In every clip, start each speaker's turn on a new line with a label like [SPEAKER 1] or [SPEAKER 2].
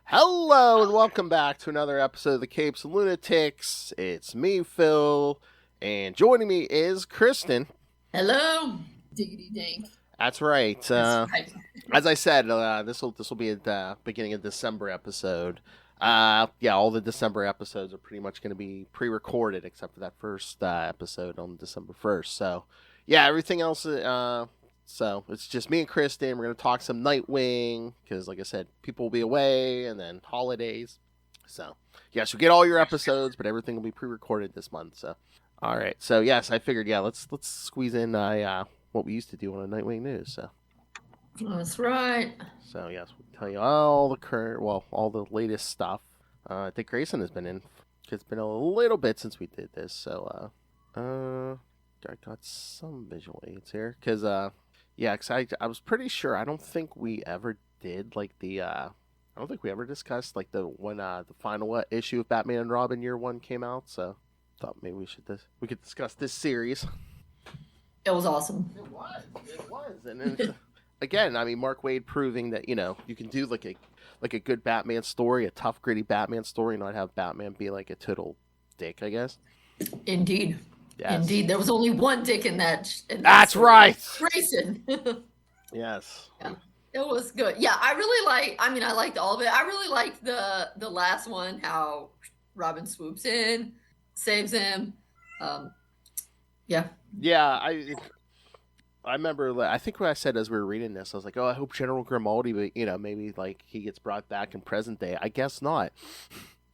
[SPEAKER 1] Hello and welcome back to another episode of the Capes and Lunatics. It's me, Phil, and joining me is Kristen.
[SPEAKER 2] Hello, diggity dank.
[SPEAKER 1] That's right.
[SPEAKER 2] That's right.
[SPEAKER 1] As I said, this will be at the beginning of December episode. All the December episodes are pretty much going to be pre-recorded except for that first episode on December 1st. So, yeah, everything else. So it's just me and Kristen. We're going to talk some Nightwing because, like I said, people will be away and then holidays. So, yes, you'll get all your episodes, but everything will be pre-recorded this month. So, all right. So, yes, I figured, let's squeeze in what we used to do on a Nightwing News. So,
[SPEAKER 2] That's right.
[SPEAKER 1] so yes, we'll tell you all the latest stuff. Dick Grayson has been in. It's been a little bit since we did this. So, I got some visual aids here because because I was pretty sure. I don't think we ever did like the. I don't think we ever discussed like the when the final issue of Batman and Robin Year One came out. So thought maybe we could discuss this series.
[SPEAKER 2] It was awesome.
[SPEAKER 1] It was, and then, again, I mean, Mark Waid proving that you can do like a good Batman story, a tough, gritty Batman story, and not have Batman be like a total dick. I guess.
[SPEAKER 2] Indeed.
[SPEAKER 1] Yes.
[SPEAKER 2] Indeed. There was only one dick in that.
[SPEAKER 1] That's
[SPEAKER 2] story.
[SPEAKER 1] right.
[SPEAKER 2] Grayson.
[SPEAKER 1] Yes.
[SPEAKER 2] Yeah. It was good. Yeah, I liked all of it. I really liked the last one, how Robin swoops in, saves him. Yeah.
[SPEAKER 1] Yeah, I remember. I think what I said as we were reading this, I was like, "Oh, I hope General Grimaldi, but maybe like he gets brought back in present day." I guess not.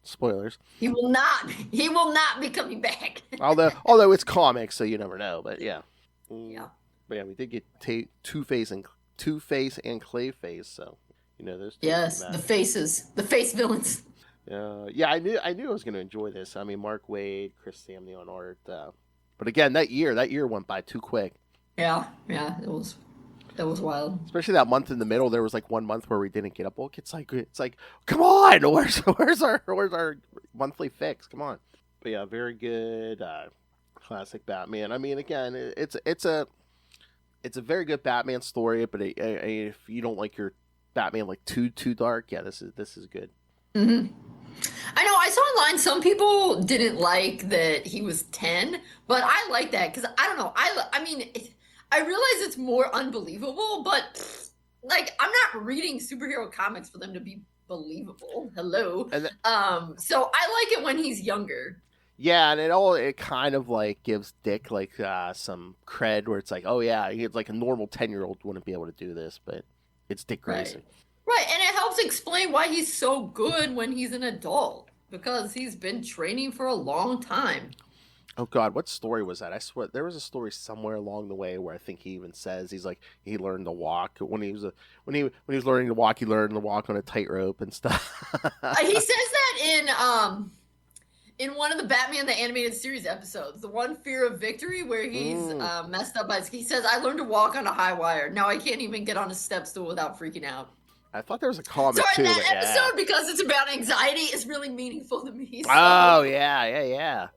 [SPEAKER 1] Spoilers.
[SPEAKER 2] He will not. He will not be coming back.
[SPEAKER 1] although it's comics, so you never know. But yeah.
[SPEAKER 2] Yeah.
[SPEAKER 1] But yeah, we did get Two-Face and Clayface, so those.
[SPEAKER 2] Yes, the face villains.
[SPEAKER 1] Yeah, I knew I was going to enjoy this. I mean, Mark Waid, Chris Samney on art. But again, that year went by too quick.
[SPEAKER 2] Yeah, it was wild.
[SPEAKER 1] Especially that month in the middle, there was like 1 month where we didn't get a book. It's like, come on, where's our monthly fix? Come on. But yeah, very good, classic Batman. I mean, again, it's a very good Batman story. But if you don't like your Batman like too dark, yeah, this is good.
[SPEAKER 2] Mm-hmm. I know. I saw online some people didn't like that he was 10, but I like that because I don't know. I mean. I realize it's more unbelievable, but like I'm not reading superhero comics for them to be believable. Hello. So I like it when he's younger.
[SPEAKER 1] Yeah, and it kind of like gives Dick like some cred where it's like, oh yeah, he's like a normal 10-year-old wouldn't be able to do this, but it's Dick Grayson.
[SPEAKER 2] Right, and it helps explain why he's so good when he's an adult because he's been training for a long time.
[SPEAKER 1] Oh God, what story was that? I swear there was a story somewhere along the way where I think he even says he's like he learned to walk when he was learning to walk. He learned to walk on a tightrope and stuff.
[SPEAKER 2] He says that in one of the Batman the Animated Series episodes, the one Fear of Victory, where he's messed up. He says, "I learned to walk on a high wire. Now I can't even get on a step stool without freaking out."
[SPEAKER 1] I thought there was a comic
[SPEAKER 2] too.
[SPEAKER 1] So
[SPEAKER 2] in that episode, because it's about anxiety, is really meaningful to me. So.
[SPEAKER 1] Oh yeah.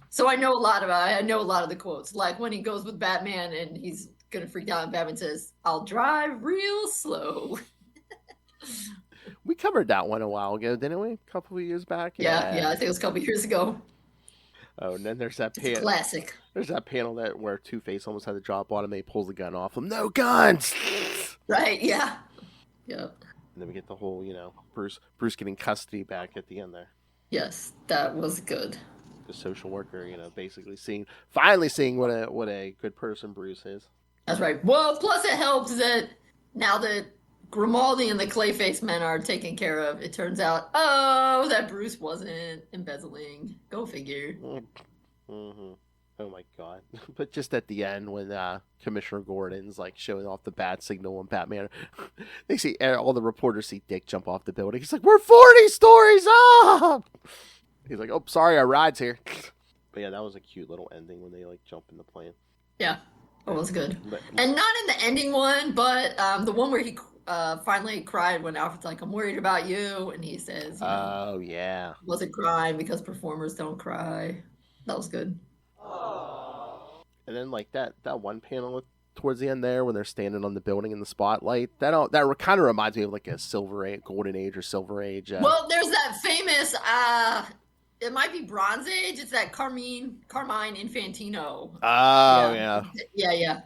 [SPEAKER 2] So I know a lot of the quotes, like when he goes with Batman and he's gonna freak out, and Batman says, "I'll drive real slow."
[SPEAKER 1] We covered that one a while ago, didn't we? A couple of years back.
[SPEAKER 2] Yeah. I think it was a couple of years ago.
[SPEAKER 1] Oh, and then there's that panel.
[SPEAKER 2] Classic.
[SPEAKER 1] There's that panel where Two-Face almost had to drop on him. And he pulls the gun off him. No guns.
[SPEAKER 2] Right. Yeah.
[SPEAKER 1] And then we get the whole, Bruce getting custody back at the end there.
[SPEAKER 2] Yes, that was good.
[SPEAKER 1] The social worker, basically finally seeing what a good person Bruce is.
[SPEAKER 2] That's right. Well, plus it helps that now that Grimaldi and the Clayface men are taken care of, it turns out, that Bruce wasn't embezzling. Go figure.
[SPEAKER 1] Mm-hmm. Oh my God. But just at the end when Commissioner Gordon's like showing off the bat signal and Batman, they see all the reporters see Dick jump off the building. He's like, "We're 40 stories up!" He's like, "Oh, sorry, our ride's here." But yeah, that was a cute little ending when they like jump in the plane.
[SPEAKER 2] Yeah, it was good. And not in the ending one, but the one where he finally cried when Alfred's like, "I'm worried about you," and he says,
[SPEAKER 1] "Oh yeah,
[SPEAKER 2] wasn't crying because performers don't cry." That was good.
[SPEAKER 1] And then like that one panel with towards the end there when they're standing on the building in the spotlight. That kind of reminds me of like a Silver Age, Golden Age, or Silver Age.
[SPEAKER 2] Well, there's that famous. It might be Bronze Age. It's that Carmine Infantino.
[SPEAKER 1] Oh yeah.
[SPEAKER 2] Yeah,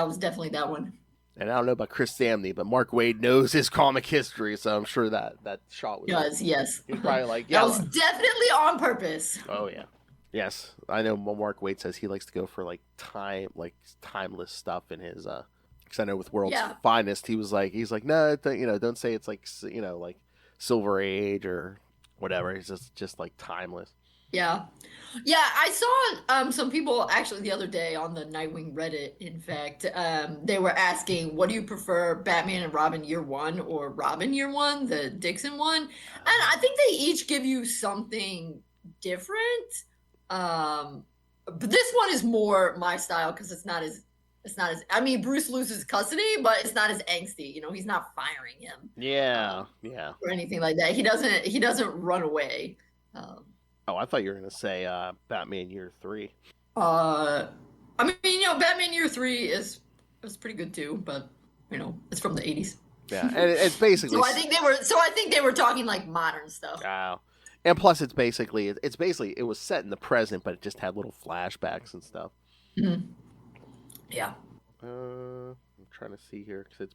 [SPEAKER 2] it was definitely that one.
[SPEAKER 1] And I don't know about Chris Samney, but Mark Waid knows his comic history, so I'm sure that shot was.
[SPEAKER 2] Yes.
[SPEAKER 1] He's probably like, yeah.
[SPEAKER 2] That was definitely on purpose.
[SPEAKER 1] Oh yeah. Yes, I know. Mark Waid says he likes to go for like timeless stuff in his. Because I know with World's Finest, he's like, no, don't say it's like like Silver Age or whatever. He's just like timeless.
[SPEAKER 2] Yeah. I saw some people actually the other day on the Nightwing Reddit. In fact, they were asking, what do you prefer, Batman and Robin Year One or Robin Year One, the Dixon one? And I think they each give you something different. But this one is more my style because it's not as. I mean, Bruce loses custody, but it's not as angsty. He's not firing him.
[SPEAKER 1] Yeah.
[SPEAKER 2] Or anything like that. He doesn't run away.
[SPEAKER 1] Oh, I thought you were gonna say Batman Year 3.
[SPEAKER 2] I mean, Batman Year 3 is pretty good too, but it's from the 80s.
[SPEAKER 1] Yeah, and it's basically.
[SPEAKER 2] So I think they were talking like modern stuff.
[SPEAKER 1] Wow. And plus, it's basically it was set in the present, but it just had little flashbacks and stuff.
[SPEAKER 2] Mm-hmm. Yeah.
[SPEAKER 1] I'm trying to see here because it's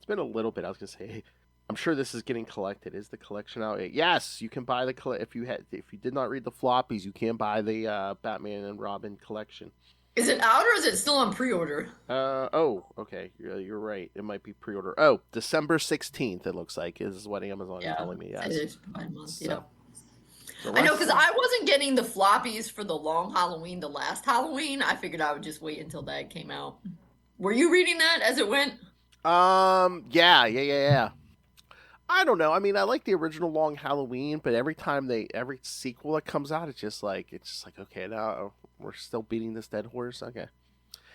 [SPEAKER 1] been a little bit. I was gonna say, I'm sure this is getting collected. Is the collection out? Yes, you can buy if you did not read the floppies, you can buy the Batman and Robin collection.
[SPEAKER 2] Is it out or is it still on pre-order?
[SPEAKER 1] Oh, okay. You're right. It might be pre-order. Oh, December 16th. It looks like is what Amazon is telling me. Yes.
[SPEAKER 2] It is by month.
[SPEAKER 1] So,
[SPEAKER 2] yeah.
[SPEAKER 1] So
[SPEAKER 2] I know because I wasn't getting the floppies for the long Halloween, the last Halloween. I figured I would just wait until that came out. Were you reading that as it went?
[SPEAKER 1] Yeah. I don't know. I mean, I like the original Long Halloween, but every sequel that comes out, it's just like okay, now we're still beating this dead horse. Okay,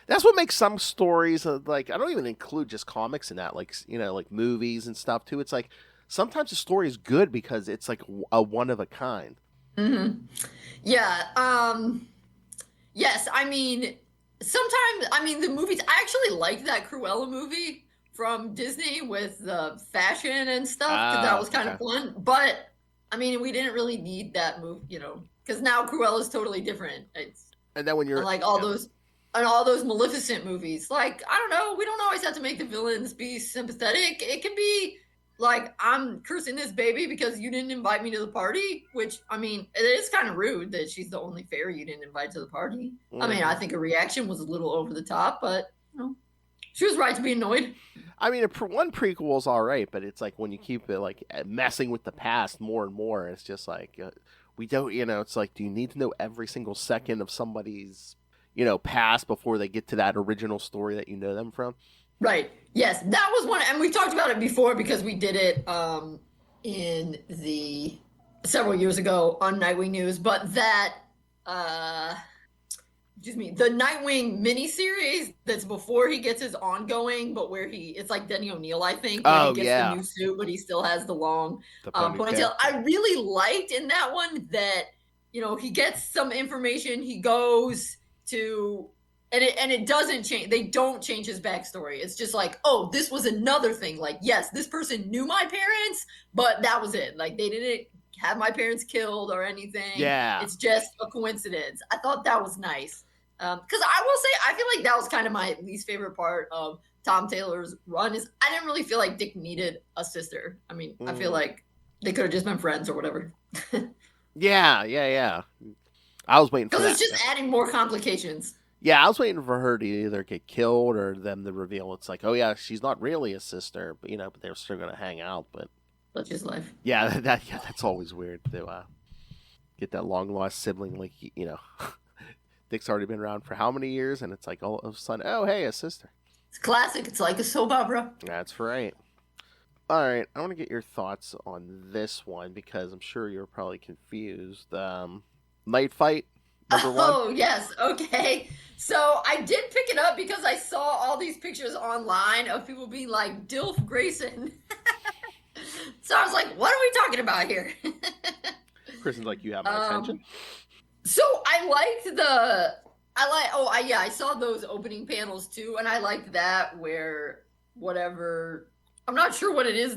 [SPEAKER 1] that's what makes some stories like I don't even include just comics in that, like like movies and stuff too. It's like sometimes the story is good because it's like a one of a kind.
[SPEAKER 2] Mm-hmm. Yeah. Yes. I mean, sometimes the movies. I actually liked that Cruella movie from Disney with the fashion and stuff because that was kind of fun. But I mean, we didn't really need that move, because now Cruella is totally different.
[SPEAKER 1] And then when you're
[SPEAKER 2] like all those Maleficent movies, like I don't know, we don't always have to make the villains be sympathetic. It can be like I'm cursing this baby because you didn't invite me to the party, which I mean, it is kind of rude that she's the only fairy you didn't invite to the party. Mm-hmm. I mean, I think her reaction was a little over the top, but she was right to be annoyed.
[SPEAKER 1] I mean, one prequel is all right, but it's like when you keep it like messing with the past more and more, it's just like we don't, it's like, do you need to know every single second of somebody's, past before they get to that original story that you know them from?
[SPEAKER 2] Right. Yes, that was one, and we talked about it before because we did it in the several years ago on Nightwing News. But that, the Nightwing miniseries that's before he gets his ongoing, but where it's like Denny O'Neil, I think. Where he gets the new suit, but he still has the long ponytail. I really liked in that one that he gets some information. He goes to. And it doesn't change. They don't change his backstory. It's just like, oh, this was another thing. Like, yes, this person knew my parents, but that was it. Like, they didn't have my parents killed or anything.
[SPEAKER 1] Yeah.
[SPEAKER 2] It's just a coincidence. I thought that was nice. Because I will say, I feel like that was kind of my least favorite part of Tom Taylor's run is I didn't really feel like Dick needed a sister. I mean, I feel like they could have just been friends or whatever.
[SPEAKER 1] Yeah. I was waiting for that.
[SPEAKER 2] Because it's just adding more complications.
[SPEAKER 1] Yeah, I was waiting for her to either get killed or them to reveal it's like, oh yeah, she's not really a sister, but but they're still gonna hang out. But
[SPEAKER 2] that's just life.
[SPEAKER 1] Yeah, that's always weird to get that long lost sibling. Like Dick's already been around for how many years, and it's like all of a sudden, oh hey, a sister.
[SPEAKER 2] It's classic. It's like a soap opera.
[SPEAKER 1] That's right. All right, I want to get your thoughts on this one because I'm sure you're probably confused. Knightfight. Number 1.
[SPEAKER 2] Oh, yes. Okay. So I did pick it up because I saw all these pictures online of people being like, Dilf Grayson. So I was like, what are we talking about here?
[SPEAKER 1] Kristen's like, you have my attention.
[SPEAKER 2] So I yeah, I saw those opening panels too, and I liked that where whatever, I'm not sure what it is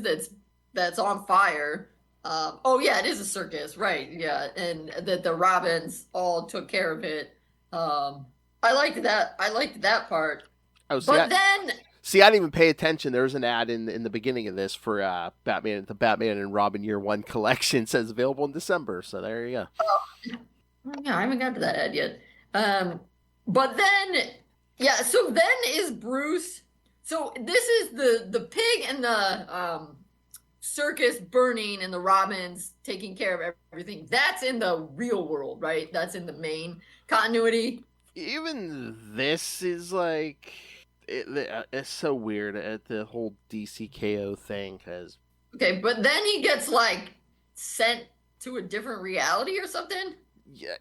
[SPEAKER 2] that's on fire. Oh yeah, it is a circus, right? Yeah, and that the Robins all took care of it. I liked that. I liked that part.
[SPEAKER 1] Oh,
[SPEAKER 2] But then,
[SPEAKER 1] see, I didn't even pay attention. There was an ad in the beginning of this for Batman. The Batman and Robin Year One collection says available in December. So there you go.
[SPEAKER 2] oh, yeah, I haven't got to that ad yet. Um, but then, yeah. So then is Bruce. So this is the pig and the circus burning and the Robins taking care of everything. That's in the real world, right? That's in the main continuity.
[SPEAKER 1] Even this is like it's so weird at the whole DCKO thing because
[SPEAKER 2] Okay, but then he gets like sent to a different reality or something.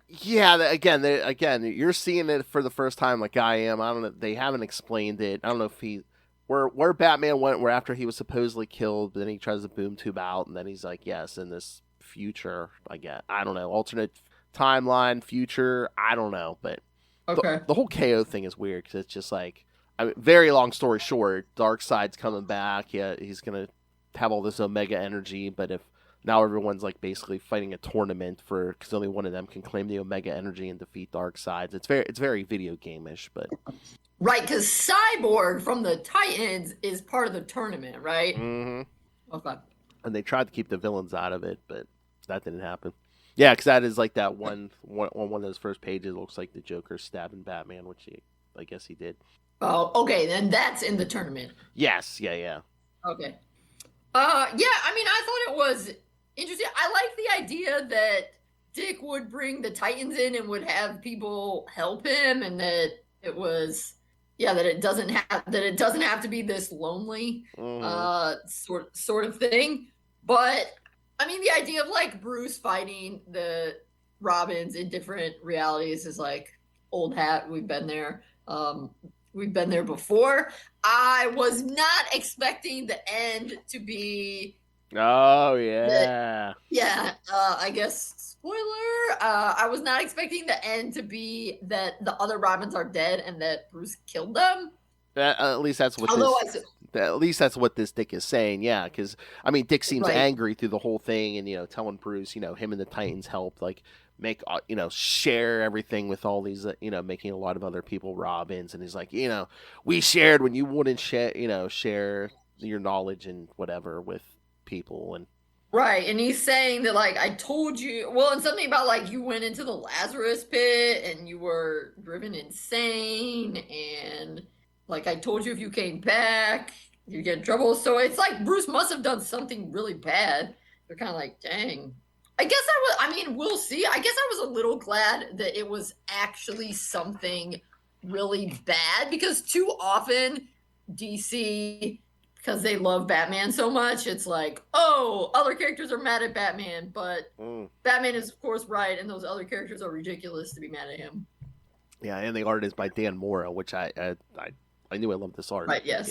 [SPEAKER 1] yeah. Again, you're seeing it for the first time, like I am. I don't know. They haven't explained it. I don't know if he where Batman went, where after he was supposedly killed, then he tries to boom tube out, and then he's like, yes, in this future, I guess. I don't know, alternate timeline, future. I don't know, but
[SPEAKER 2] Okay.
[SPEAKER 1] the whole KO thing is weird because it's just like, I mean, very long story short, Darkseid's coming back. Yeah, he's gonna have all this Omega energy, but if now everyone's like basically fighting a tournament for because only one of them can claim the Omega energy and defeat Darkseid. It's very video game-ish, but
[SPEAKER 2] Right, because Cyborg from the Titans is part of the tournament, right?
[SPEAKER 1] mm-hmm.
[SPEAKER 2] Okay.
[SPEAKER 1] And they tried to keep the villains out of it, but that didn't happen. Yeah, because that is like that one on one of those first pages. It looks like the Joker stabbing Batman, which I guess he did.
[SPEAKER 2] Oh, okay, then that's in the tournament.
[SPEAKER 1] Yes, yeah.
[SPEAKER 2] Okay. Yeah, I mean, I thought it was interesting. I like the idea that Dick would bring the Titans in and would have people help him, and that it was, yeah, that it doesn't have to be this lonely sort of thing. But I mean, the idea of like Bruce fighting the Robins in different realities is like old hat. We've been there. We've been there before. I was not expecting the end to be.
[SPEAKER 1] Oh yeah.
[SPEAKER 2] I guess spoiler. I was not expecting the end to be that the other Robins are dead and that Bruce killed them.
[SPEAKER 1] At least that's what at least that's what this Dick is saying. Yeah, because I mean, Dick seems angry through the whole thing, and telling Bruce, him and the Titans helped like make share everything with all these making a lot of other people Robins, and he's like, we shared when you wouldn't share your knowledge and whatever with people. And
[SPEAKER 2] right, and he's saying that like I told you, well, and something about like you went into the Lazarus pit and you were driven insane, and like I told you if you came back you get in trouble. So it's like Bruce must have done something really bad. They're kind of like, dang. I mean, we'll see. I guess I was a little glad that it was actually something really bad, because too often DC, because they love Batman so much, it's like, oh, other characters are mad at Batman, but Batman is of course right, and those other characters are ridiculous to be mad at him.
[SPEAKER 1] Yeah, and the art is by Dan Mora, which I knew I loved this art.
[SPEAKER 2] Right, yeah.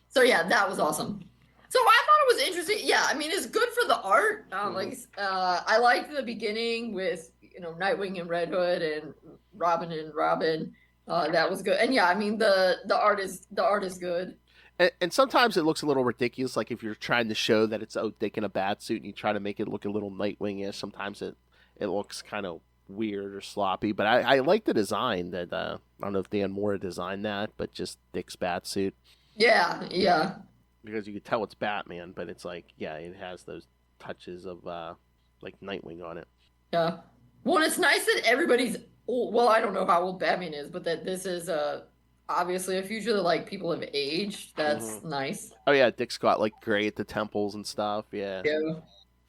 [SPEAKER 2] So yeah, that was awesome. So I thought it was interesting. Yeah, I mean, it's good for the art. I liked the beginning with Nightwing and Red Hood and Robin and Robin. That was good. And yeah, I mean the art is good.
[SPEAKER 1] And sometimes it looks a little ridiculous, like if you're trying to show that it's Dick in a bat suit and you try to make it look a little Nightwing-ish. Sometimes it looks kind of weird or sloppy. But I like the design that I don't know if Dan Mora designed that, but just Dick's bat suit.
[SPEAKER 2] Yeah.
[SPEAKER 1] Because you could tell it's Batman, but it's like, yeah, it has those touches of like Nightwing on it.
[SPEAKER 2] Yeah. Well, it's nice that everybody's old. Well, I don't know how old Batman is, but that this is obviously a future that like people have aged. That's nice.
[SPEAKER 1] Oh yeah, Dick's got like gray at the temples and stuff. Yeah.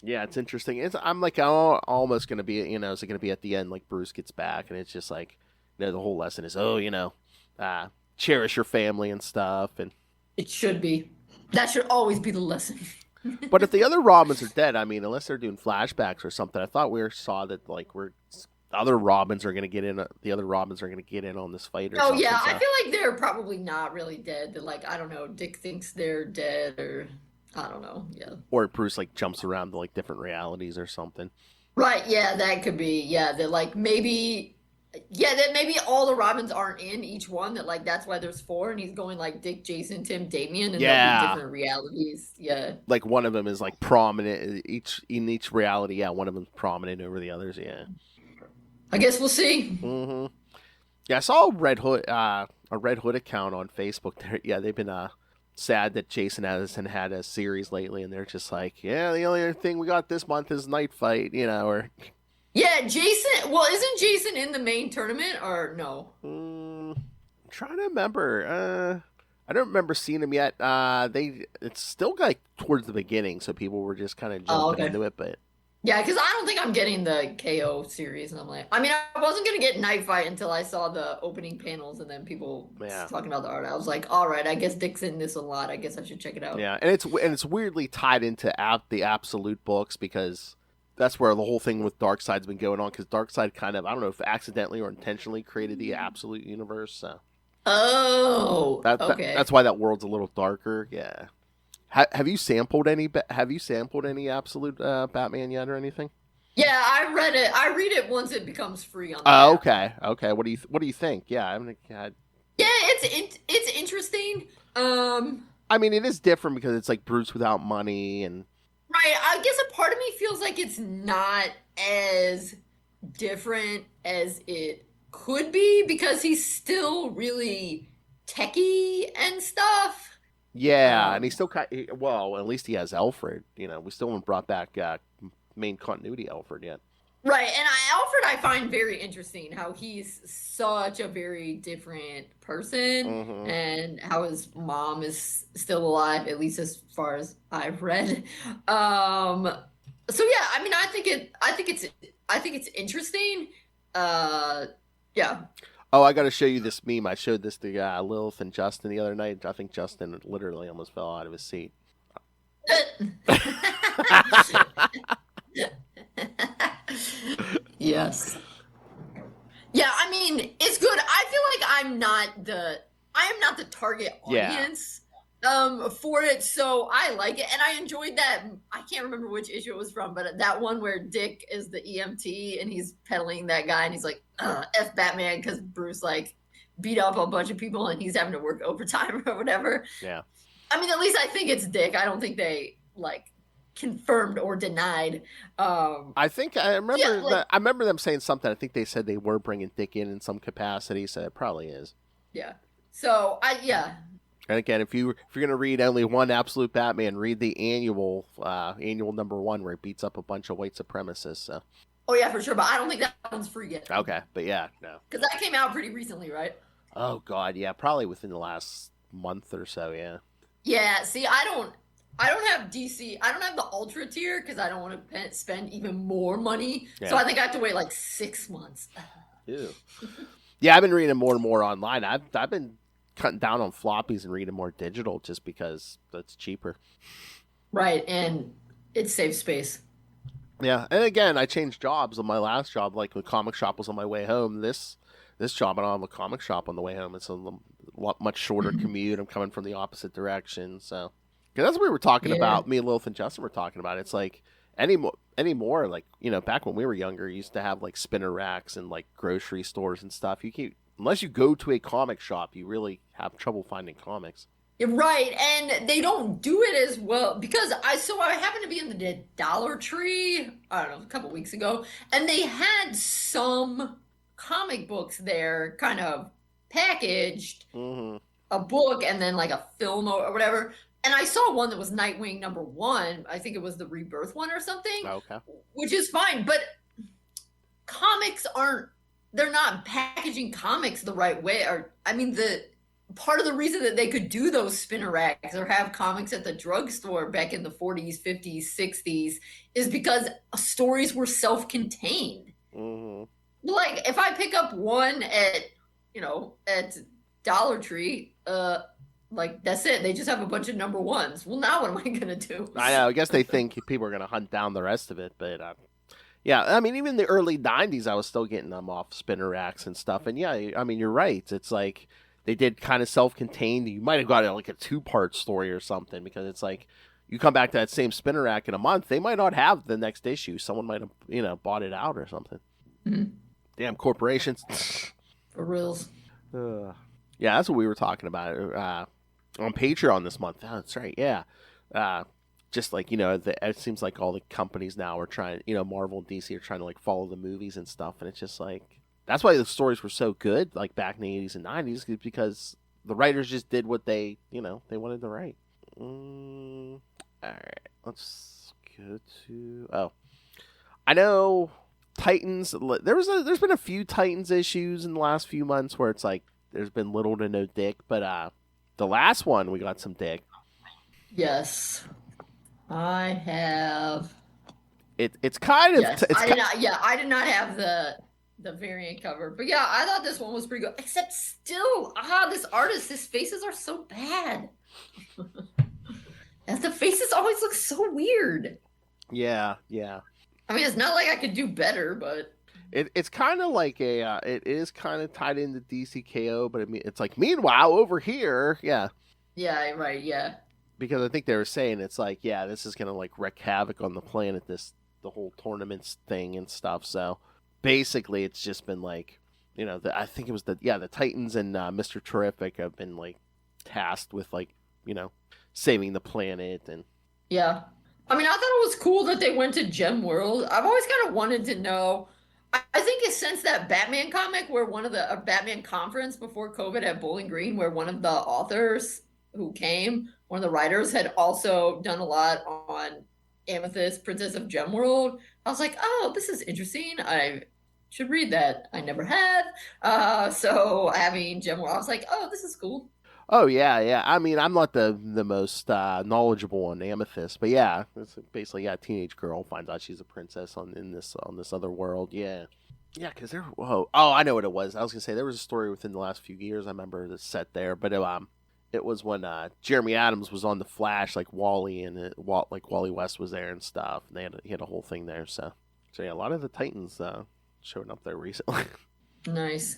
[SPEAKER 1] Yeah, it's interesting. I'm like almost gonna be is it gonna be at the end like Bruce gets back and it's just like the whole lesson is cherish your family and stuff, and
[SPEAKER 2] it should be. That should always be the lesson.
[SPEAKER 1] But if the other Robins are dead, I mean, unless they're doing flashbacks or something, I thought saw that like other Robins are going to get in. The other Robins are going to get in on this fight. Or something,
[SPEAKER 2] yeah, so. I feel like they're probably not really dead. That like I don't know, Dick thinks they're dead, or I don't know. Yeah.
[SPEAKER 1] Or Bruce like jumps around to like different realities or something.
[SPEAKER 2] Right. Yeah, that could be. Yeah, that like maybe Yeah, that maybe all the Robins aren't in each one. That like that's why there's four, and he's going like Dick, Jason, Tim, Damien, and they'll be
[SPEAKER 1] Yeah.
[SPEAKER 2] different realities. Yeah,
[SPEAKER 1] Like one of them is like prominent in each reality. Yeah, one of them's prominent over the others. Yeah.
[SPEAKER 2] I guess we'll see.
[SPEAKER 1] Yeah, I saw a Red Hood account on Facebook. There, yeah, they've been sad that Jason hasn't had a series lately, and they're just like, yeah, the only other thing we got this month is Nightfight, or
[SPEAKER 2] Yeah, Jason. Well, isn't Jason in the main tournament or no?
[SPEAKER 1] I'm trying to remember. I don't remember seeing him yet. It's still like towards the beginning, so people were just kind of
[SPEAKER 2] Oh,
[SPEAKER 1] jumping
[SPEAKER 2] okay.
[SPEAKER 1] into it, but
[SPEAKER 2] Yeah, because I don't think I'm getting the KO series, and I'm like, I mean, I wasn't gonna get Night Fight until I saw the opening panels, and then people
[SPEAKER 1] yeah.
[SPEAKER 2] talking about the art. I was like, all right, I guess Dick's in this a lot. I guess I should check it out.
[SPEAKER 1] Yeah, and it's weirdly tied into the Absolute books because that's where the whole thing with Darkseid's been going on. Because Darkseid kind of, I don't know if accidentally or intentionally created the Absolute universe. So
[SPEAKER 2] Oh, okay.
[SPEAKER 1] that's why that world's a little darker. Yeah. Have you sampled any? Have you sampled any Absolute Batman yet or anything?
[SPEAKER 2] Yeah, I read it. I read it once it becomes free on the
[SPEAKER 1] Oh,
[SPEAKER 2] app.
[SPEAKER 1] okay, okay. What do you think? Yeah, I haven't had.
[SPEAKER 2] Yeah, it's interesting.
[SPEAKER 1] I mean, it is different because it's like Bruce without money and
[SPEAKER 2] Right. I guess a part of me feels like it's not as different as it could be because he's still really techie and stuff.
[SPEAKER 1] yeah, and
[SPEAKER 2] Um,
[SPEAKER 1] he's still well. At least he has Alfred. We still haven't brought back main continuity Alfred yet.
[SPEAKER 2] right. And Alfred, I find very interesting how he's such a very different person
[SPEAKER 1] Hmm.
[SPEAKER 2] and how his mom is still alive, at least as far as I've read. Um, so yeah, I mean, I think it's interesting. Uh, yeah.
[SPEAKER 1] Oh, I got to show you this meme. I showed this to Lilith and Justin the other night. I think Justin literally almost fell out of his seat.
[SPEAKER 2] Yes. Yeah, I mean, it's good. I feel like I am not the target
[SPEAKER 1] Yeah.
[SPEAKER 2] audience for it, so I like it and I enjoyed that. I can't remember which issue it was from, but that one where Dick is the EMT and he's peddling that guy and he's like, F Batman because Bruce like beat up a bunch of people and he's having to work overtime or whatever.
[SPEAKER 1] Yeah.
[SPEAKER 2] I mean, at least I think it's Dick. I don't think they like confirmed or denied.
[SPEAKER 1] I think I
[SPEAKER 2] Yeah,
[SPEAKER 1] remember
[SPEAKER 2] like
[SPEAKER 1] that. I remember them saying something. I think they said they were bringing Dick in some capacity, so it probably is.
[SPEAKER 2] yeah. So I yeah.
[SPEAKER 1] And again, if you're gonna read only one Absolute Batman, read the annual number 1 where he beats up a bunch of white supremacists. So
[SPEAKER 2] Oh yeah, for sure. But I don't think that one's free yet
[SPEAKER 1] okay, but yeah, no.
[SPEAKER 2] because that came out pretty recently, right?
[SPEAKER 1] Oh God, yeah, probably within the last month or so. Yeah.
[SPEAKER 2] Yeah. See, I don't have DC. I don't have the Ultra tier because I don't want to spend even more money. So
[SPEAKER 1] Yeah.
[SPEAKER 2] I think I have to wait like 6 months.
[SPEAKER 1] Ew. Yeah, I've been reading more and more online. I've been cutting down on floppies and reading more digital just because that's cheaper.
[SPEAKER 2] Right, and it saves space.
[SPEAKER 1] Yeah, and again, I changed jobs on my last job. Like the comic shop was on my way home. This job, I don't have a comic shop on the way home. It's a lot much shorter commute. I'm coming from the opposite direction, so 'cause that's what we were talking
[SPEAKER 2] Yeah.
[SPEAKER 1] about. Me and Lilith and Justin were talking about. It's like anymore, like back when we were younger, you used to have like spinner racks and like grocery stores and stuff. You can't unless you go to a comic shop, you really have trouble finding comics.
[SPEAKER 2] You're right, and they don't do it as well because I happened to be in the Dollar Tree, I don't know, a couple weeks ago, and they had some comic books there kind of packaged,
[SPEAKER 1] Hmm.
[SPEAKER 2] a book and then like a film or whatever. And I saw one that was Nightwing #1. I think it was the Rebirth one or something,
[SPEAKER 1] Okay.
[SPEAKER 2] which is fine, but comics aren't they're not packaging comics the right way. Or I mean the part of the reason that they could do those spinner racks or have comics at the drugstore back in the 40s, 50s, 60s is because stories were self-contained.
[SPEAKER 1] Hmm.
[SPEAKER 2] Like if I pick up one at Dollar Tree, like that's it. They just have a bunch of #1s. Well, now what am I gonna do?
[SPEAKER 1] I know. I guess they think people are gonna hunt down the rest of it, but yeah. I mean, even the early '90s, I was still getting them off spinner racks and stuff. And yeah, I mean, you're right. It's like they did kind of self-contained. You might have got like a 2-part story or something because it's like you come back to that same spinner rack in a month, they might not have the next issue. Someone might have bought it out or something.
[SPEAKER 2] Mhm.
[SPEAKER 1] Damn corporations.
[SPEAKER 2] For reals.
[SPEAKER 1] Yeah, that's what we were talking about on Patreon this month. Oh, that's right. Yeah. Uh, just like, it seems like all the companies now are trying, Marvel and DC are trying to like follow the movies and stuff. And it's just like, that's why the stories were so good, like back in the 80s and 90s, because the writers just did what they wanted to write. All right. Let's go to, I know Titans. There's been a few Titans issues in the last few months where it's like there's been little to no dick, but the last one we got some dick.
[SPEAKER 2] Yes, I have.
[SPEAKER 1] It's kind of
[SPEAKER 2] Yes, I did not. Yeah, I did not have the variant cover, but yeah, I thought this one was pretty good. Except still, this artist, his faces are so bad. And the faces always look so weird.
[SPEAKER 1] Yeah.
[SPEAKER 2] I mean, it's not like I could do better, but
[SPEAKER 1] it's kind of like it is kind of tied into DCKO, but I mean, it's like meanwhile over here, yeah.
[SPEAKER 2] Yeah, right, yeah.
[SPEAKER 1] Because I think they were saying it's like, yeah, this is gonna like wreak havoc on the planet, the whole tournaments thing and stuff. So basically, it's just been like, I think it was the Titans and Mr. Terrific have been like tasked with like, saving the planet and.
[SPEAKER 2] Yeah. I mean, I thought it was cool that they went to Gem World. I've always kind of wanted to know. I think it's since that Batman comic where one of the Batman conference before COVID at Bowling Green, where one of the authors who came, one of the writers, had also done a lot on Amethyst, Princess of Gem World. I was like, oh, this is interesting. I should read that. I never have. So having Gem World, I was like, oh, this is cool.
[SPEAKER 1] Oh yeah. I mean, I'm not the most knowledgeable on Amethyst, but yeah, it's basically a teenage girl finds out she's a princess on this other world. Yeah, because there. Oh, I know what it was. I was gonna say there was a story within the last few years. I remember that's set there, but it was when Jeremy Adams was on the Flash, like Wally and Wally West was there and stuff. And he had a whole thing there. So yeah, a lot of the Titans showing up there recently.
[SPEAKER 2] Nice.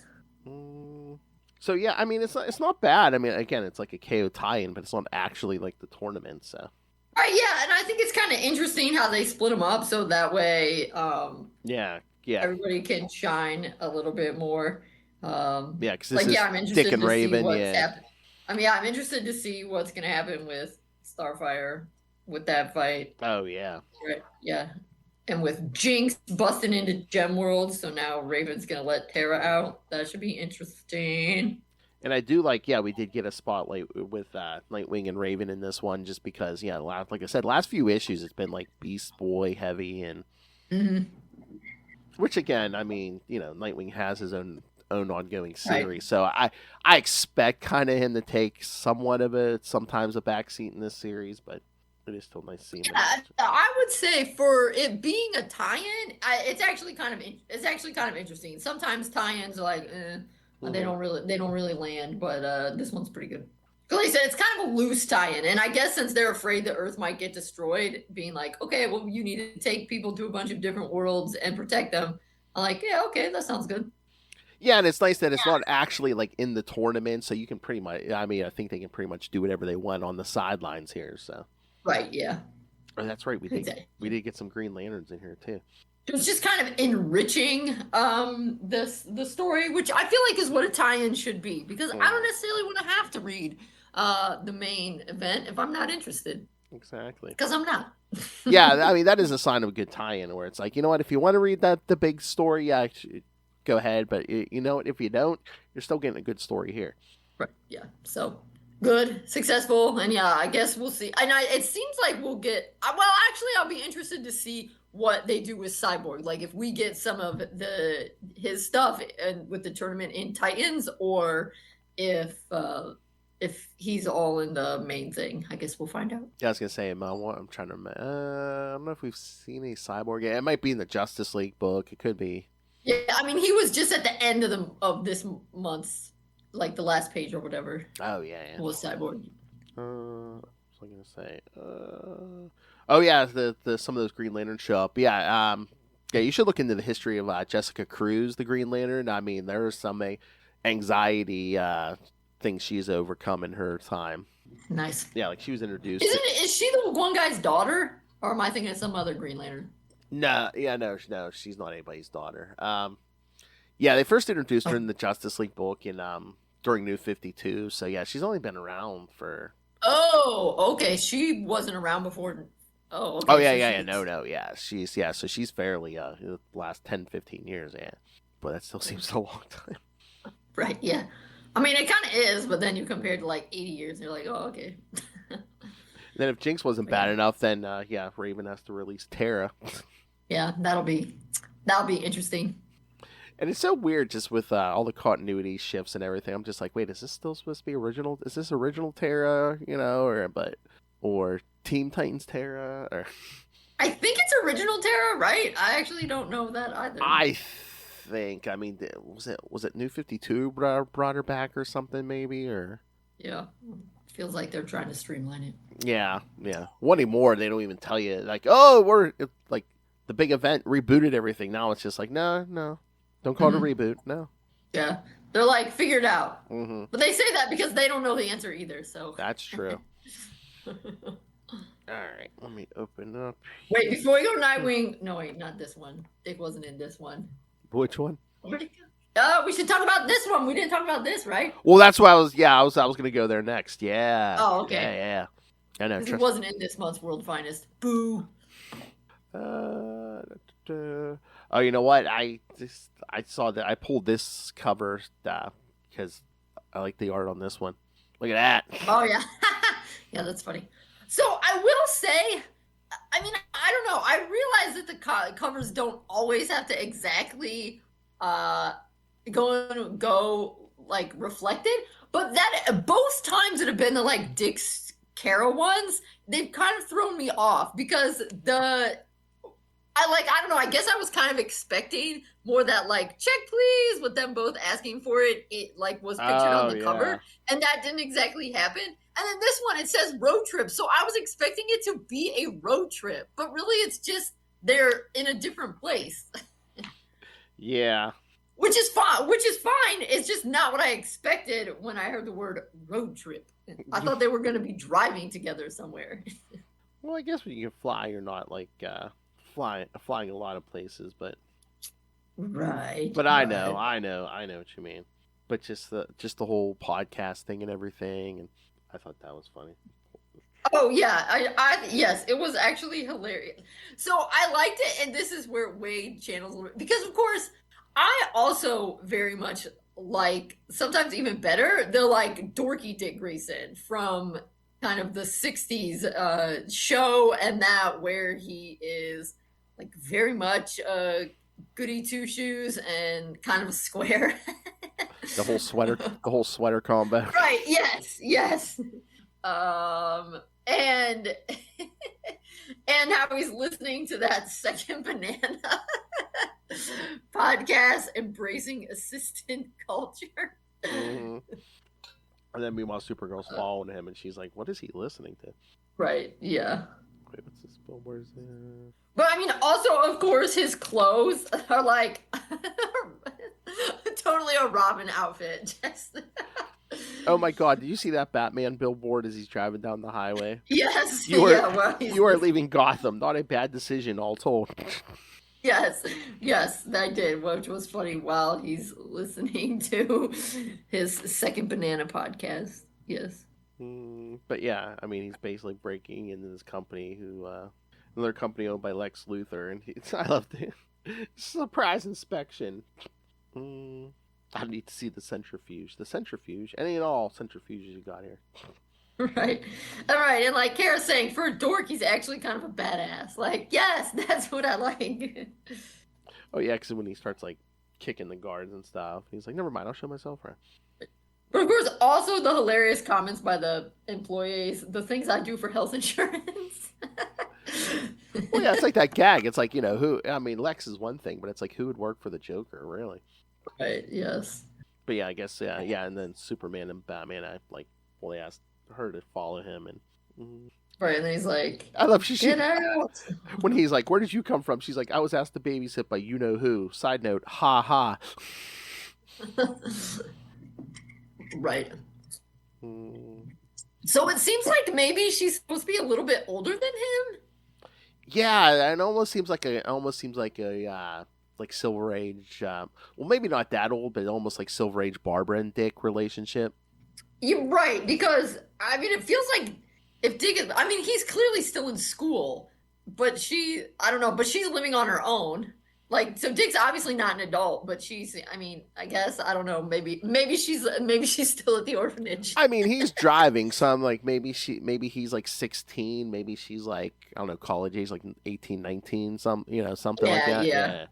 [SPEAKER 1] So yeah, I mean it's not bad. I mean, again, it's like a KO tie-in, but it's not actually like the tournament. So.
[SPEAKER 2] Yeah, and I think it's kind of interesting how they split them up so that way,
[SPEAKER 1] yeah,
[SPEAKER 2] everybody can shine a little bit more.
[SPEAKER 1] Yeah, because
[SPEAKER 2] I'm interested
[SPEAKER 1] Dick and
[SPEAKER 2] to
[SPEAKER 1] Raven.
[SPEAKER 2] See what's happening. I mean, I'm interested to see what's gonna happen with Starfire with that fight.
[SPEAKER 1] Oh yeah.
[SPEAKER 2] Right. Yeah. And with Jinx busting into Gem World, so now Raven's gonna let Terra out. That should be interesting.
[SPEAKER 1] And I do like, we did get a spotlight with Nightwing and Raven in this one, just because, like I said, last few issues it's been like Beast Boy heavy, and which again, I mean, Nightwing has his own ongoing series, right. So I expect kind of him to take somewhat of sometimes a backseat in this series, but. It is still nice seeing.
[SPEAKER 2] Yeah, I would say for it being a tie-in, it's actually kind of interesting. Sometimes tie-ins are like, they don't really land, but this one's pretty good. Like I said, it's kind of a loose tie-in, and I guess since they're afraid the Earth might get destroyed, being like, okay, well, you need to take people to a bunch of different worlds and protect them. I'm like, yeah, okay, that sounds good.
[SPEAKER 1] Yeah, and it's nice that it's not actually like in the tournament, so you can pretty much. I mean, I think they can pretty much do whatever they want on the sidelines here. So.
[SPEAKER 2] Right, yeah.
[SPEAKER 1] Oh, that's right. We did get some Green Lanterns in here too.
[SPEAKER 2] It was just kind of enriching the story, which I feel like is what a tie-in should be, because I don't necessarily want to have to read the main event if I'm not interested.
[SPEAKER 1] Exactly.
[SPEAKER 2] Because I'm not.
[SPEAKER 1] Yeah, I mean that is a sign of a good tie-in, where it's like, you know what, if you want to read the big story, yeah, go ahead, but you know what, if you don't, you're still getting a good story here.
[SPEAKER 2] Right. Yeah. So. Good, successful, and yeah, I guess we'll see. And it seems like we'll get. Well, actually, I'll be interested to see what they do with Cyborg. Like if we get some of his stuff and with the tournament in Titans, or if he's all in the main thing. I guess we'll find out.
[SPEAKER 1] Yeah, I was gonna say, I'm trying to remember. I don't know if we've seen a Cyborg yet. It might be in the Justice League book. It could be.
[SPEAKER 2] Yeah, I mean, he was just at the end of this month's. Like the last page or whatever.
[SPEAKER 1] Oh yeah.
[SPEAKER 2] Was Cyborg.
[SPEAKER 1] What was I gonna say? Oh yeah, the some of those Green Lanterns show up. Yeah, you should look into the history of Jessica Cruz, the Green Lantern. I mean, there are some anxiety things she's overcome in her time.
[SPEAKER 2] Nice.
[SPEAKER 1] Yeah, like she was introduced.
[SPEAKER 2] Is she the one guy's daughter, or am I thinking of some other Green Lantern?
[SPEAKER 1] No, she's not anybody's daughter. Yeah, they first introduced her in the Justice League book in during New 52. So yeah, she's only been around for.
[SPEAKER 2] Oh, okay. She wasn't around before. Oh,
[SPEAKER 1] Oh
[SPEAKER 2] okay.
[SPEAKER 1] yeah,
[SPEAKER 2] So
[SPEAKER 1] yeah, yeah.
[SPEAKER 2] she's
[SPEAKER 1] No, yeah. So she's fairly the last 10, 15 years, yeah. But that still seems a long time.
[SPEAKER 2] right. Yeah. I mean, it kind of is, but then you compare to like 80 years, and you're like, oh, okay.
[SPEAKER 1] Then if Jinx wasn't
[SPEAKER 2] But
[SPEAKER 1] bad
[SPEAKER 2] yeah,
[SPEAKER 1] enough, then yeah, Raven has to release Terra.
[SPEAKER 2] yeah, that'll be interesting.
[SPEAKER 1] And it's so weird just with all the continuity shifts and everything. I'm just like, wait, is this still supposed to be original? Is this original Terra, or Team Titans Terra? Or
[SPEAKER 2] I think it's original Terra, right? I actually don't know that either.
[SPEAKER 1] I think, I mean, was it New 52 brought her back or something maybe, or
[SPEAKER 2] Yeah, feels like they're trying to streamline it.
[SPEAKER 1] yeah, yeah. One anymore, they don't even tell you like, oh, like the big event rebooted everything. Now it's just like, no, no, don't call it a
[SPEAKER 2] Mhm.
[SPEAKER 1] reboot, no.
[SPEAKER 2] Yeah, they're like figured out,
[SPEAKER 1] Mm-hmm.
[SPEAKER 2] but they say that because they don't know the answer either. So
[SPEAKER 1] That's true. All right, let me open up.
[SPEAKER 2] wait, before we go to Nightwing, no, wait, not this one. Dick wasn't in this one.
[SPEAKER 1] Which one?
[SPEAKER 2] Where'd it go? Oh, we should talk about this one. We didn't talk about this, right?
[SPEAKER 1] Well, that's why I was gonna go there next. Yeah.
[SPEAKER 2] Oh,
[SPEAKER 1] Yeah,
[SPEAKER 2] okay.
[SPEAKER 1] yeah. I know.
[SPEAKER 2] Because he wasn't in this month's World Finest. Boo.
[SPEAKER 1] Uh, oh, you know what? I saw that I pulled this cover because I like the art on this one. Look at that.
[SPEAKER 2] Oh yeah, yeah, that's funny. So I will say, I mean, I don't know. I realize that the covers don't always have to exactly go like reflected, but that both times that have been the like Dick's Kara ones, they've kind of thrown me off because I don't know, I guess I was kind of expecting more that like check please with them both asking for it. It like was pictured on
[SPEAKER 1] Oh
[SPEAKER 2] the
[SPEAKER 1] yeah.
[SPEAKER 2] cover, and that didn't exactly happen. And then this one, it says road trip. So I was expecting it to be a road trip, but really it's just they're in a different place.
[SPEAKER 1] Yeah.
[SPEAKER 2] Which is fine. Which is fine. It's just not what I expected when I heard the word road trip. I thought they were going to be driving together somewhere.
[SPEAKER 1] Well, I guess when you can fly, you're not like flying a lot of places, but
[SPEAKER 2] Right.
[SPEAKER 1] I
[SPEAKER 2] Right.
[SPEAKER 1] know, I know what you mean. But just the whole podcast thing and everything, and I thought that was funny.
[SPEAKER 2] Oh yeah, I yes, it was actually hilarious. So I liked it, and this is where Wade channels a little bit because, of course, I also very much like sometimes even better the like dorky Dick Grayson from kind of the '60s show, and that where he is like very much goody two shoes and kind of a square.
[SPEAKER 1] The whole sweater combo.
[SPEAKER 2] Right. Yes. Yes. And and how he's listening to that second banana podcast, embracing assistant culture.
[SPEAKER 1] Hmm. And then meanwhile, Supergirl's following him, and she's like, "What is he listening to?"
[SPEAKER 2] Right. Yeah.
[SPEAKER 1] Wait, what's this? Where's this?
[SPEAKER 2] But I mean, also, of course, his clothes are like totally a Robin outfit. Just
[SPEAKER 1] Oh my God! Did you see that Batman billboard as he's driving down the highway?
[SPEAKER 2] yes,
[SPEAKER 1] You are
[SPEAKER 2] yeah. Well,
[SPEAKER 1] you are leaving Gotham. Not a bad decision, all told.
[SPEAKER 2] yes, yes, that did, which was funny while he's listening to his second banana podcast. Yes.
[SPEAKER 1] But yeah, I mean, he's basically breaking into this company another company owned by Lex Luthor, and I love the surprise inspection. I need to see the centrifuge. Any and all centrifuges you got here.
[SPEAKER 2] Right. All right. And like Kara's saying, for a dork, he's actually kind of a badass. Like, yes, that's what I like.
[SPEAKER 1] Oh yeah, because when he starts like kicking the guards and stuff, he's like, "Never mind, I'll show myself around."
[SPEAKER 2] But of course, also the hilarious comments by the employees, the things I do for health insurance.
[SPEAKER 1] Well, yeah, it's like that gag. It's like, who? I mean, Lex is one thing, but it's like who would work for the Joker, really?
[SPEAKER 2] Right. Yes.
[SPEAKER 1] But yeah, I guess yeah, and then Superman and Batman, they asked her to follow him, and
[SPEAKER 2] Right. And then he's like,
[SPEAKER 1] I love
[SPEAKER 2] get out.
[SPEAKER 1] when he's like, "Where did you come from?" She's like, "I was asked to babysit by you know who." Side note, ha ha.
[SPEAKER 2] Right. So it seems like maybe she's supposed to be a little bit older than him.
[SPEAKER 1] Yeah, it almost seems like a like Silver Age. Well, maybe not that old, but almost like Silver Age Barbara and Dick relationship.
[SPEAKER 2] You're right, because I mean, it feels like if Dick is, I mean, he's clearly still in school, but I don't know, but she's living on her own. Like, so Dick's obviously not an adult, but she's, I mean, I guess, I don't know, maybe she's still at the orphanage.
[SPEAKER 1] I mean, he's driving, so I'm like, maybe he's like 16, maybe she's like, I don't know, college age, like 18, 19, something like that. Yeah.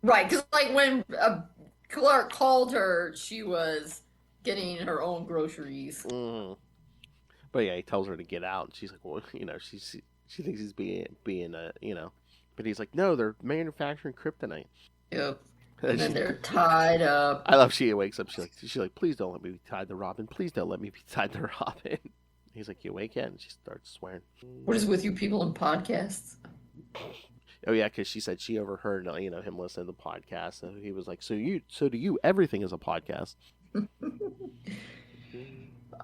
[SPEAKER 2] Right, because like when Clark called her, she was getting her own groceries.
[SPEAKER 1] Mm. But yeah, he tells her to get out, and she's like, well, she thinks he's being but he's like, no, they're manufacturing kryptonite.
[SPEAKER 2] Yep. And then they're tied up.
[SPEAKER 1] I love she wakes up. She's like, please don't let me be tied to Robin. Please don't let me be tied to Robin. He's like, you awake yet? And she starts swearing.
[SPEAKER 2] What is with you people in podcasts?
[SPEAKER 1] Oh yeah, because she said she overheard him listen to the podcast, and he was like, so do you? Everything is a podcast.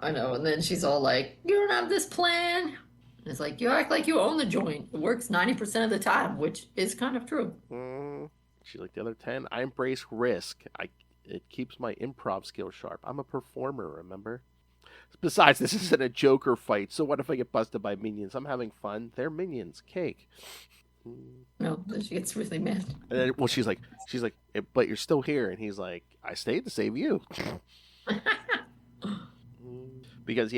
[SPEAKER 2] I know. And then she's all like, you don't have this plan. And it's like, you act like you own the joint. It works 90% of the time, which is kind of true.
[SPEAKER 1] She's like, the other 10, I embrace risk. It keeps my improv skills sharp. I'm a performer, remember? Besides, this isn't a Joker fight, so what if I get busted by minions? I'm having fun. They're minions. Cake.
[SPEAKER 2] No, she gets really mad.
[SPEAKER 1] And then, well, she's like, but you're still here. And he's like, I stayed to save you. Because,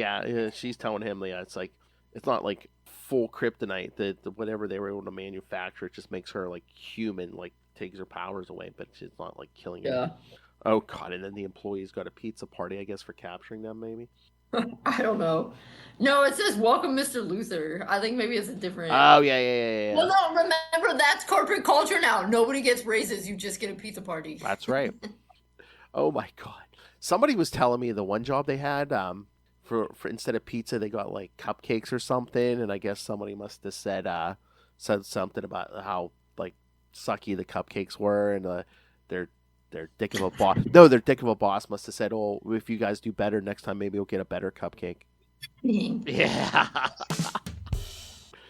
[SPEAKER 1] she's telling him, it's like, it's not like full kryptonite that whatever they were able to manufacture, it just makes her like human, like takes her powers away, but she's not like killing her. Oh god, and then the employees got a pizza party, I guess, for capturing them, maybe.
[SPEAKER 2] I don't know. No, it says welcome Mr. Luther. I think maybe it's a different.
[SPEAKER 1] Oh yeah.
[SPEAKER 2] Well, no, remember that's corporate culture now. Nobody gets raises, you just get a pizza party.
[SPEAKER 1] That's right. Oh my god. Somebody was telling me the one job they had, for instead of pizza they got like cupcakes or something, and I guess somebody must have said something about how like sucky the cupcakes were, and their dick of a boss. No, their dick of a boss must have said, "Oh, if you guys do better next time, maybe you'll get a better cupcake." Yeah.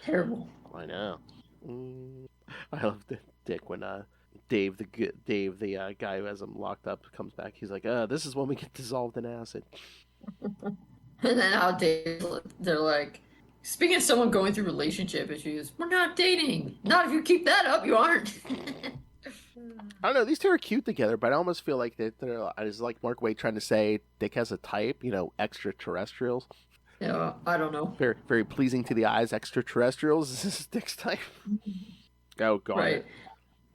[SPEAKER 2] Terrible.
[SPEAKER 1] I know. I love the dick when Dave the guy who has him locked up comes back. He's like, this is when we get dissolved in acid.
[SPEAKER 2] And then how they're like, speaking of someone going through relationship issues, we're not dating. Not if you keep that up, you aren't.
[SPEAKER 1] I don't know. These two are cute together, but I almost feel like they're it's like Mark Waid trying to say Dick has a type, extraterrestrials.
[SPEAKER 2] Yeah, I don't know.
[SPEAKER 1] Very, very pleasing to the eyes, extraterrestrials. Is this Dick's type? Oh, God.
[SPEAKER 2] Right.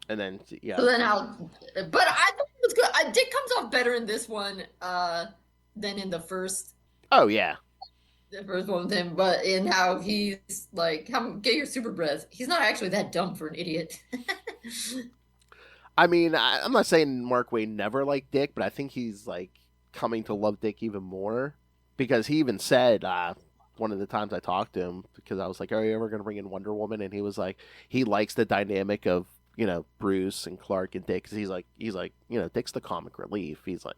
[SPEAKER 1] And then, yeah.
[SPEAKER 2] So then but I thought it was good. Dick comes off better in this one than in the first.
[SPEAKER 1] Oh, yeah.
[SPEAKER 2] The first one with him, but in how he's like, get your super breath. He's not actually that dumb for an idiot.
[SPEAKER 1] I mean, I'm not saying Mark Waid never liked Dick, but I think he's like coming to love Dick even more, because he even said one of the times I talked to him, because I was like, are you ever going to bring in Wonder Woman? And he was like, he likes the dynamic of, Bruce and Clark and Dick, because he's like, Dick's the comic relief. He's like,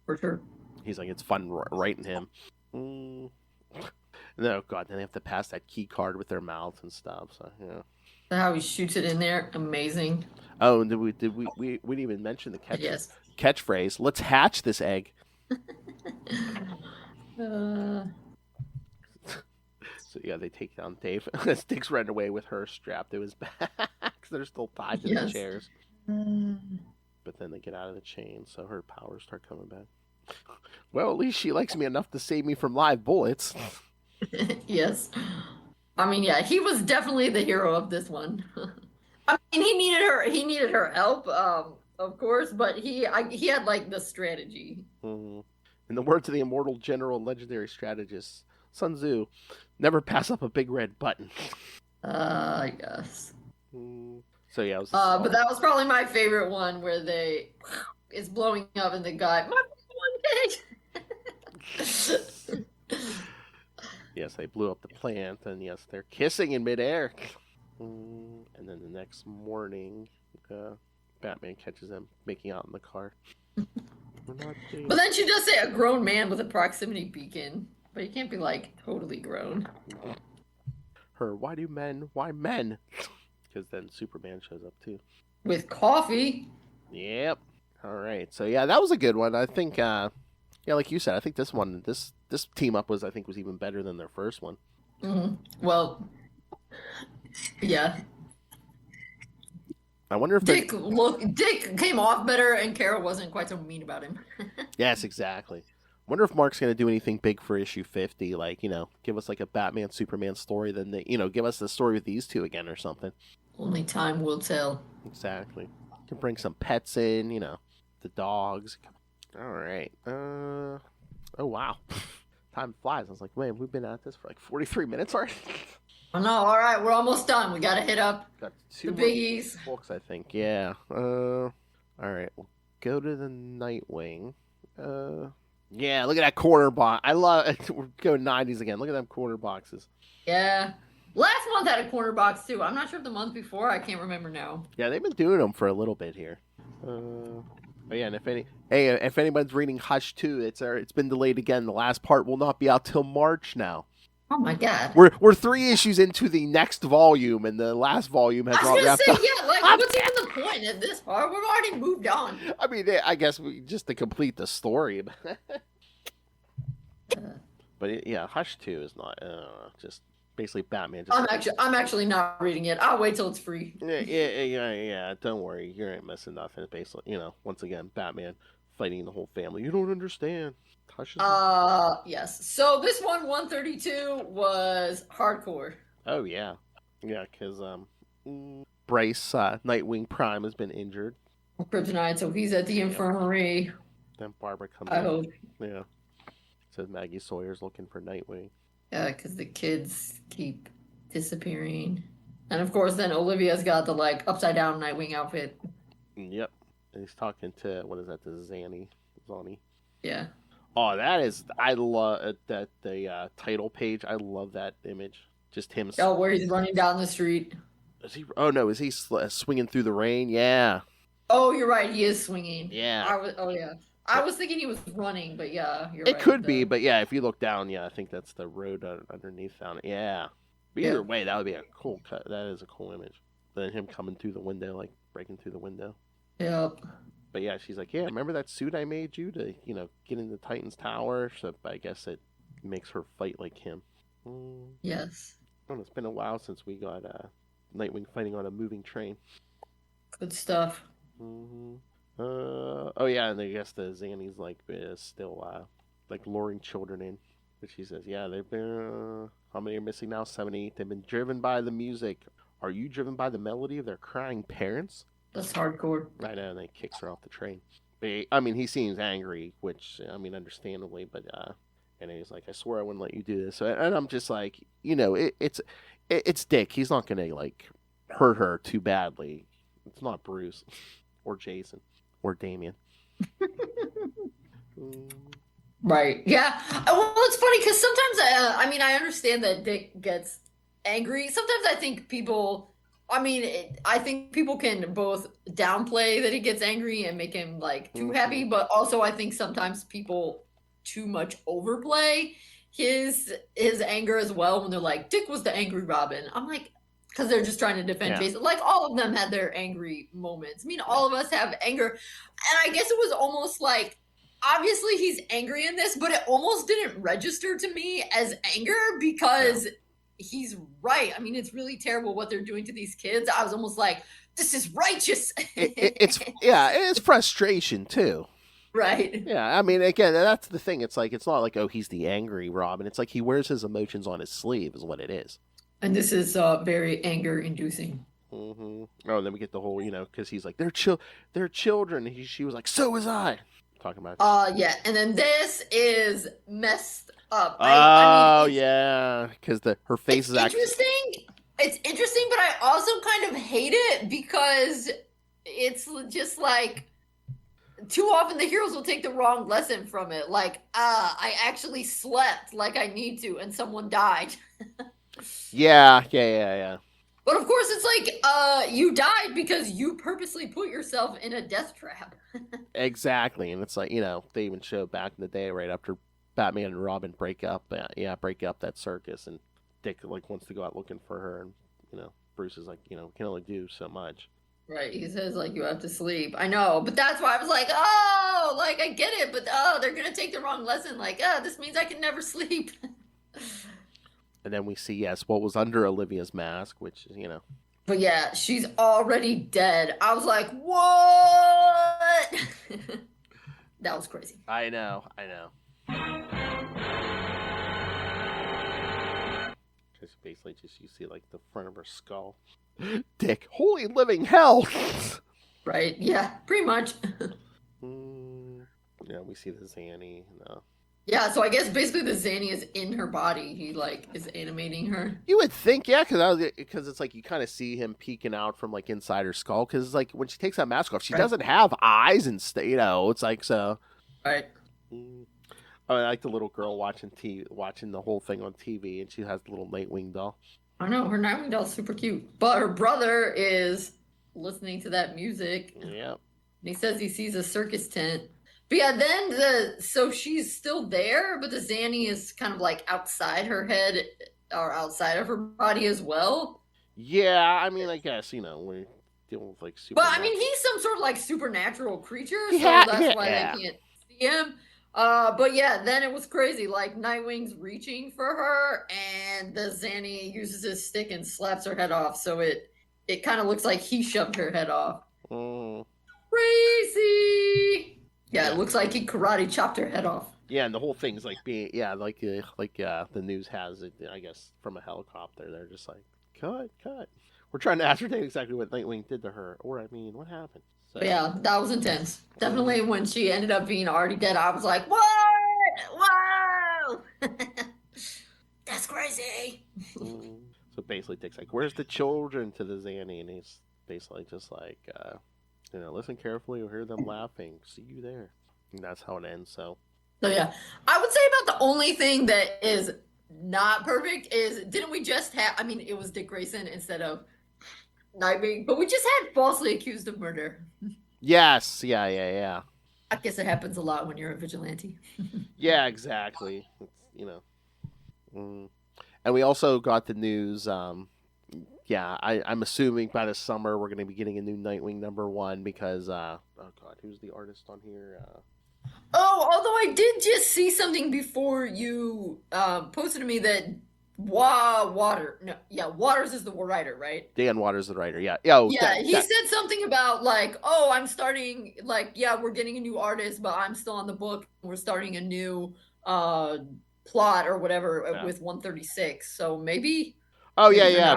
[SPEAKER 2] For sure.
[SPEAKER 1] He's like, it's fun writing him. No, God, then they have to pass that key card with their mouths and stuff. So
[SPEAKER 2] How he shoots it in there, amazing.
[SPEAKER 1] Oh, and we didn't even mention the catchphrase. Let's hatch this egg. So they take down Dave. Dick's running away with her strapped to his back. They're still tied to the chairs. But then they get out of the chain, so her powers start coming back. Well, at least she likes me enough to save me from live bullets.
[SPEAKER 2] Yes. I mean, yeah, he was definitely the hero of this one. I mean, he needed her help, of course, but he had like the strategy.
[SPEAKER 1] Mm-hmm. In the words of the immortal general and legendary strategist Sun Tzu, never pass up a big red button.
[SPEAKER 2] I guess.
[SPEAKER 1] So yeah, it was
[SPEAKER 2] but that was probably my favorite one, where it's blowing up and the guy, my one day.
[SPEAKER 1] Yes, they blew up the plant, and yes, they're kissing in midair. And then the next morning, Batman catches them making out in the car.
[SPEAKER 2] But then she does say a grown man with a proximity beacon, but he can't be like totally grown.
[SPEAKER 1] Why men? Because then Superman shows up too.
[SPEAKER 2] with coffee.
[SPEAKER 1] Yep. All right. So yeah, that was a good one. I think. Yeah, like you said, I think this team up was even better than their first one.
[SPEAKER 2] Well, yeah.
[SPEAKER 1] I wonder if they're.
[SPEAKER 2] Dick came off better, and Carol wasn't quite so mean about him.
[SPEAKER 1] Yes, exactly. Wonder if Mark's gonna do anything big for issue 50, like give us like a Batman Superman story, then give us the story with these two again or something.
[SPEAKER 2] Only time will tell.
[SPEAKER 1] Exactly. Can bring some pets in, the dogs. All right. Oh wow, time flies. I was like, man, we've been at this for like 43 minutes already.
[SPEAKER 2] Oh no! All right, we're almost done. We gotta hit up
[SPEAKER 1] Got
[SPEAKER 2] the
[SPEAKER 1] two more
[SPEAKER 2] biggies.
[SPEAKER 1] books, I think. Yeah. All right. We'll go to the Nightwing. Yeah. Look at that corner box. I love. We're going 90s again. Look at them corner boxes.
[SPEAKER 2] Yeah. Last month had a corner box too. I'm not sure if the month before. I can't remember now.
[SPEAKER 1] Yeah, they've been doing them for a little bit here. But yeah, and if anyone's reading Hush 2, it's been delayed again. The last part will not be out till March now.
[SPEAKER 2] Oh my god.
[SPEAKER 1] We're 3 issues into the next volume, and the last volume has not wrapped up.
[SPEAKER 2] Yeah, like what's even the point at this part? We've already moved on.
[SPEAKER 1] I mean, I guess just to complete the story. But yeah, Hush 2 is not just basically Batman.
[SPEAKER 2] I'm actually not reading it. I'll wait till it's free.
[SPEAKER 1] Yeah. Don't worry, you ain't missing nothing. It's basically, once again, Batman fighting the whole family. You don't understand. Hush is
[SPEAKER 2] yes. So this 132 was hardcore.
[SPEAKER 1] Oh yeah, because Bryce Nightwing Prime has been injured.
[SPEAKER 2] Kryptonite, so he's at the infirmary.
[SPEAKER 1] Then Barbara comes.
[SPEAKER 2] I hope.
[SPEAKER 1] Yeah. Says Maggie Sawyer's looking for Nightwing.
[SPEAKER 2] Yeah, because the kids keep disappearing, and of course, then Olivia's got the upside down Nightwing outfit.
[SPEAKER 1] Yep, and he's talking to what is that? The Zanny.
[SPEAKER 2] Yeah.
[SPEAKER 1] Oh, I love that the title page. I love that image. Just him.
[SPEAKER 2] Oh, where he's running down the street.
[SPEAKER 1] Is he? Oh no, is he swinging through the rain? Yeah.
[SPEAKER 2] Oh, you're right. He is swinging.
[SPEAKER 1] Yeah.
[SPEAKER 2] I was thinking he was running, but yeah, you're right.
[SPEAKER 1] It could be, but yeah, if you look down, yeah, I think that's the road underneath down. Yeah. But either way, that would be a cool cut. That is a cool image. Then him coming through the window, breaking through the window.
[SPEAKER 2] Yep.
[SPEAKER 1] But yeah, she's like, yeah, remember that suit I made you to, get into Titan's Tower? So I guess it makes her fight like him.
[SPEAKER 2] Yes.
[SPEAKER 1] Oh, it's been a while since we got Nightwing fighting on a moving train.
[SPEAKER 2] Good stuff.
[SPEAKER 1] Mm-hmm. Oh yeah, and I guess the Zanny's still luring children in. But she says, yeah, they've been how many are missing now? 7, 8. They've been driven by the music. Are you driven by the melody of their crying parents?
[SPEAKER 2] That's hardcore.
[SPEAKER 1] I know, and then he kicks her off the train. But, I mean, he seems angry, which understandably. But and he's like, I swear I wouldn't let you do this. And I'm just like, it's Dick. He's not gonna hurt her too badly. It's not Bruce or Jason. Or Damien.
[SPEAKER 2] Right. Yeah. Well, it's funny because sometimes, I understand that Dick gets angry. Sometimes I think people, I think people can both downplay that he gets angry and make him too happy, but also I think sometimes people too much overplay his anger as well when they're like, Dick was the angry Robin. I'm like, because they're just trying to defend Jason. All of them had their angry moments. All of us have anger. And I guess it was almost obviously he's angry in this, but it almost didn't register to me as anger because he's right. It's really terrible what they're doing to these kids. I was almost like, this is righteous.
[SPEAKER 1] It's frustration too.
[SPEAKER 2] Right.
[SPEAKER 1] Yeah, again, that's the thing. It's it's not like, oh, he's the angry Robin. It's like he wears his emotions on his sleeve is what it is.
[SPEAKER 2] And this is very anger-inducing.
[SPEAKER 1] Mm-hmm. Oh, and then we get the whole, because he's like, they're children. She was like, so was I. Talking about.
[SPEAKER 2] Yeah, and then this is messed up.
[SPEAKER 1] Yeah, because her face is
[SPEAKER 2] interesting. It's interesting, but I also kind of hate it because it's just too often the heroes will take the wrong lesson from it. I actually slept like I need to, and someone died.
[SPEAKER 1] Yeah.
[SPEAKER 2] But of course, it's you died because you purposely put yourself in a death trap.
[SPEAKER 1] Exactly, and it's they even show back in the day right after Batman and Robin break up that circus, and Dick wants to go out looking for her, and Bruce is can only do so much.
[SPEAKER 2] Right. He says like you have to sleep. I know, but that's why I was like, oh, like I get it, but oh, they're gonna take the wrong lesson. Like, oh, this means I can never sleep.
[SPEAKER 1] And then we see, yes, what was under Olivia's mask, which is,
[SPEAKER 2] But yeah, she's already dead. I was like, what? That was crazy.
[SPEAKER 1] I know. Because basically just you see like the front of her skull. Dick, holy living hell!
[SPEAKER 2] Right? Yeah, pretty much.
[SPEAKER 1] Yeah, we see the Zanny. No.
[SPEAKER 2] Yeah, so I guess basically the Zanny is in her body. He like is animating her.
[SPEAKER 1] You would think, yeah, because it's like you kind of see him peeking out from like inside her skull. Because like when she takes that mask off, she doesn't have eyes and it's like so.
[SPEAKER 2] Right.
[SPEAKER 1] I like the little girl watching the whole thing on TV, and she has the little Nightwing doll.
[SPEAKER 2] I know her Nightwing doll's super cute, but her brother is listening to that music.
[SPEAKER 1] Yeah.
[SPEAKER 2] And he says he sees a circus tent. But yeah, then so she's still there, but the Zanny is kind of like outside her head or outside of her body as well.
[SPEAKER 1] Yeah, I mean, I guess we're dealing with like super.
[SPEAKER 2] But I mean, he's some sort of like supernatural creature, so that's why they can't see him. But yeah, then it was crazy. Like Nightwing's reaching for her, and the Zanny uses his stick and slaps her head off. So it kind of looks like he shoved her head off. Crazy. Yeah, it looks like he karate chopped her head off.
[SPEAKER 1] Yeah, and the whole thing's like being like the news has it, I guess, from a helicopter. They're just like, cut. We're trying to ascertain exactly what Nightwing did to her, or I mean, what happened. So.
[SPEAKER 2] But yeah, that was intense. Definitely when she ended up being already dead, I was like, what? Whoa! That's crazy.
[SPEAKER 1] So basically, Dick's like, where's the children to the Zanny? And he's basically just like, listen carefully, you'll hear them laughing. See you there. And that's how it ends, So
[SPEAKER 2] yeah, I would say about the only thing that is not perfect is, didn't we just have, I mean, it was Dick Grayson instead of Nightwing, but we just had falsely accused of murder.
[SPEAKER 1] Yes, yeah.
[SPEAKER 2] I guess it happens a lot when you're a vigilante.
[SPEAKER 1] Yeah, exactly. And we also got the news, I'm assuming by the summer we're going to be getting a new Nightwing #1 because, oh god, who's the artist on here?
[SPEAKER 2] Although I did just see something before you posted to me that Waters is the writer, right?
[SPEAKER 1] Dan Waters is the writer, yeah.
[SPEAKER 2] He said something about like, I'm starting, like, we're getting a new artist, but I'm still on the book. We're starting a new plot or whatever with 136. So maybe.
[SPEAKER 1] Oh yeah,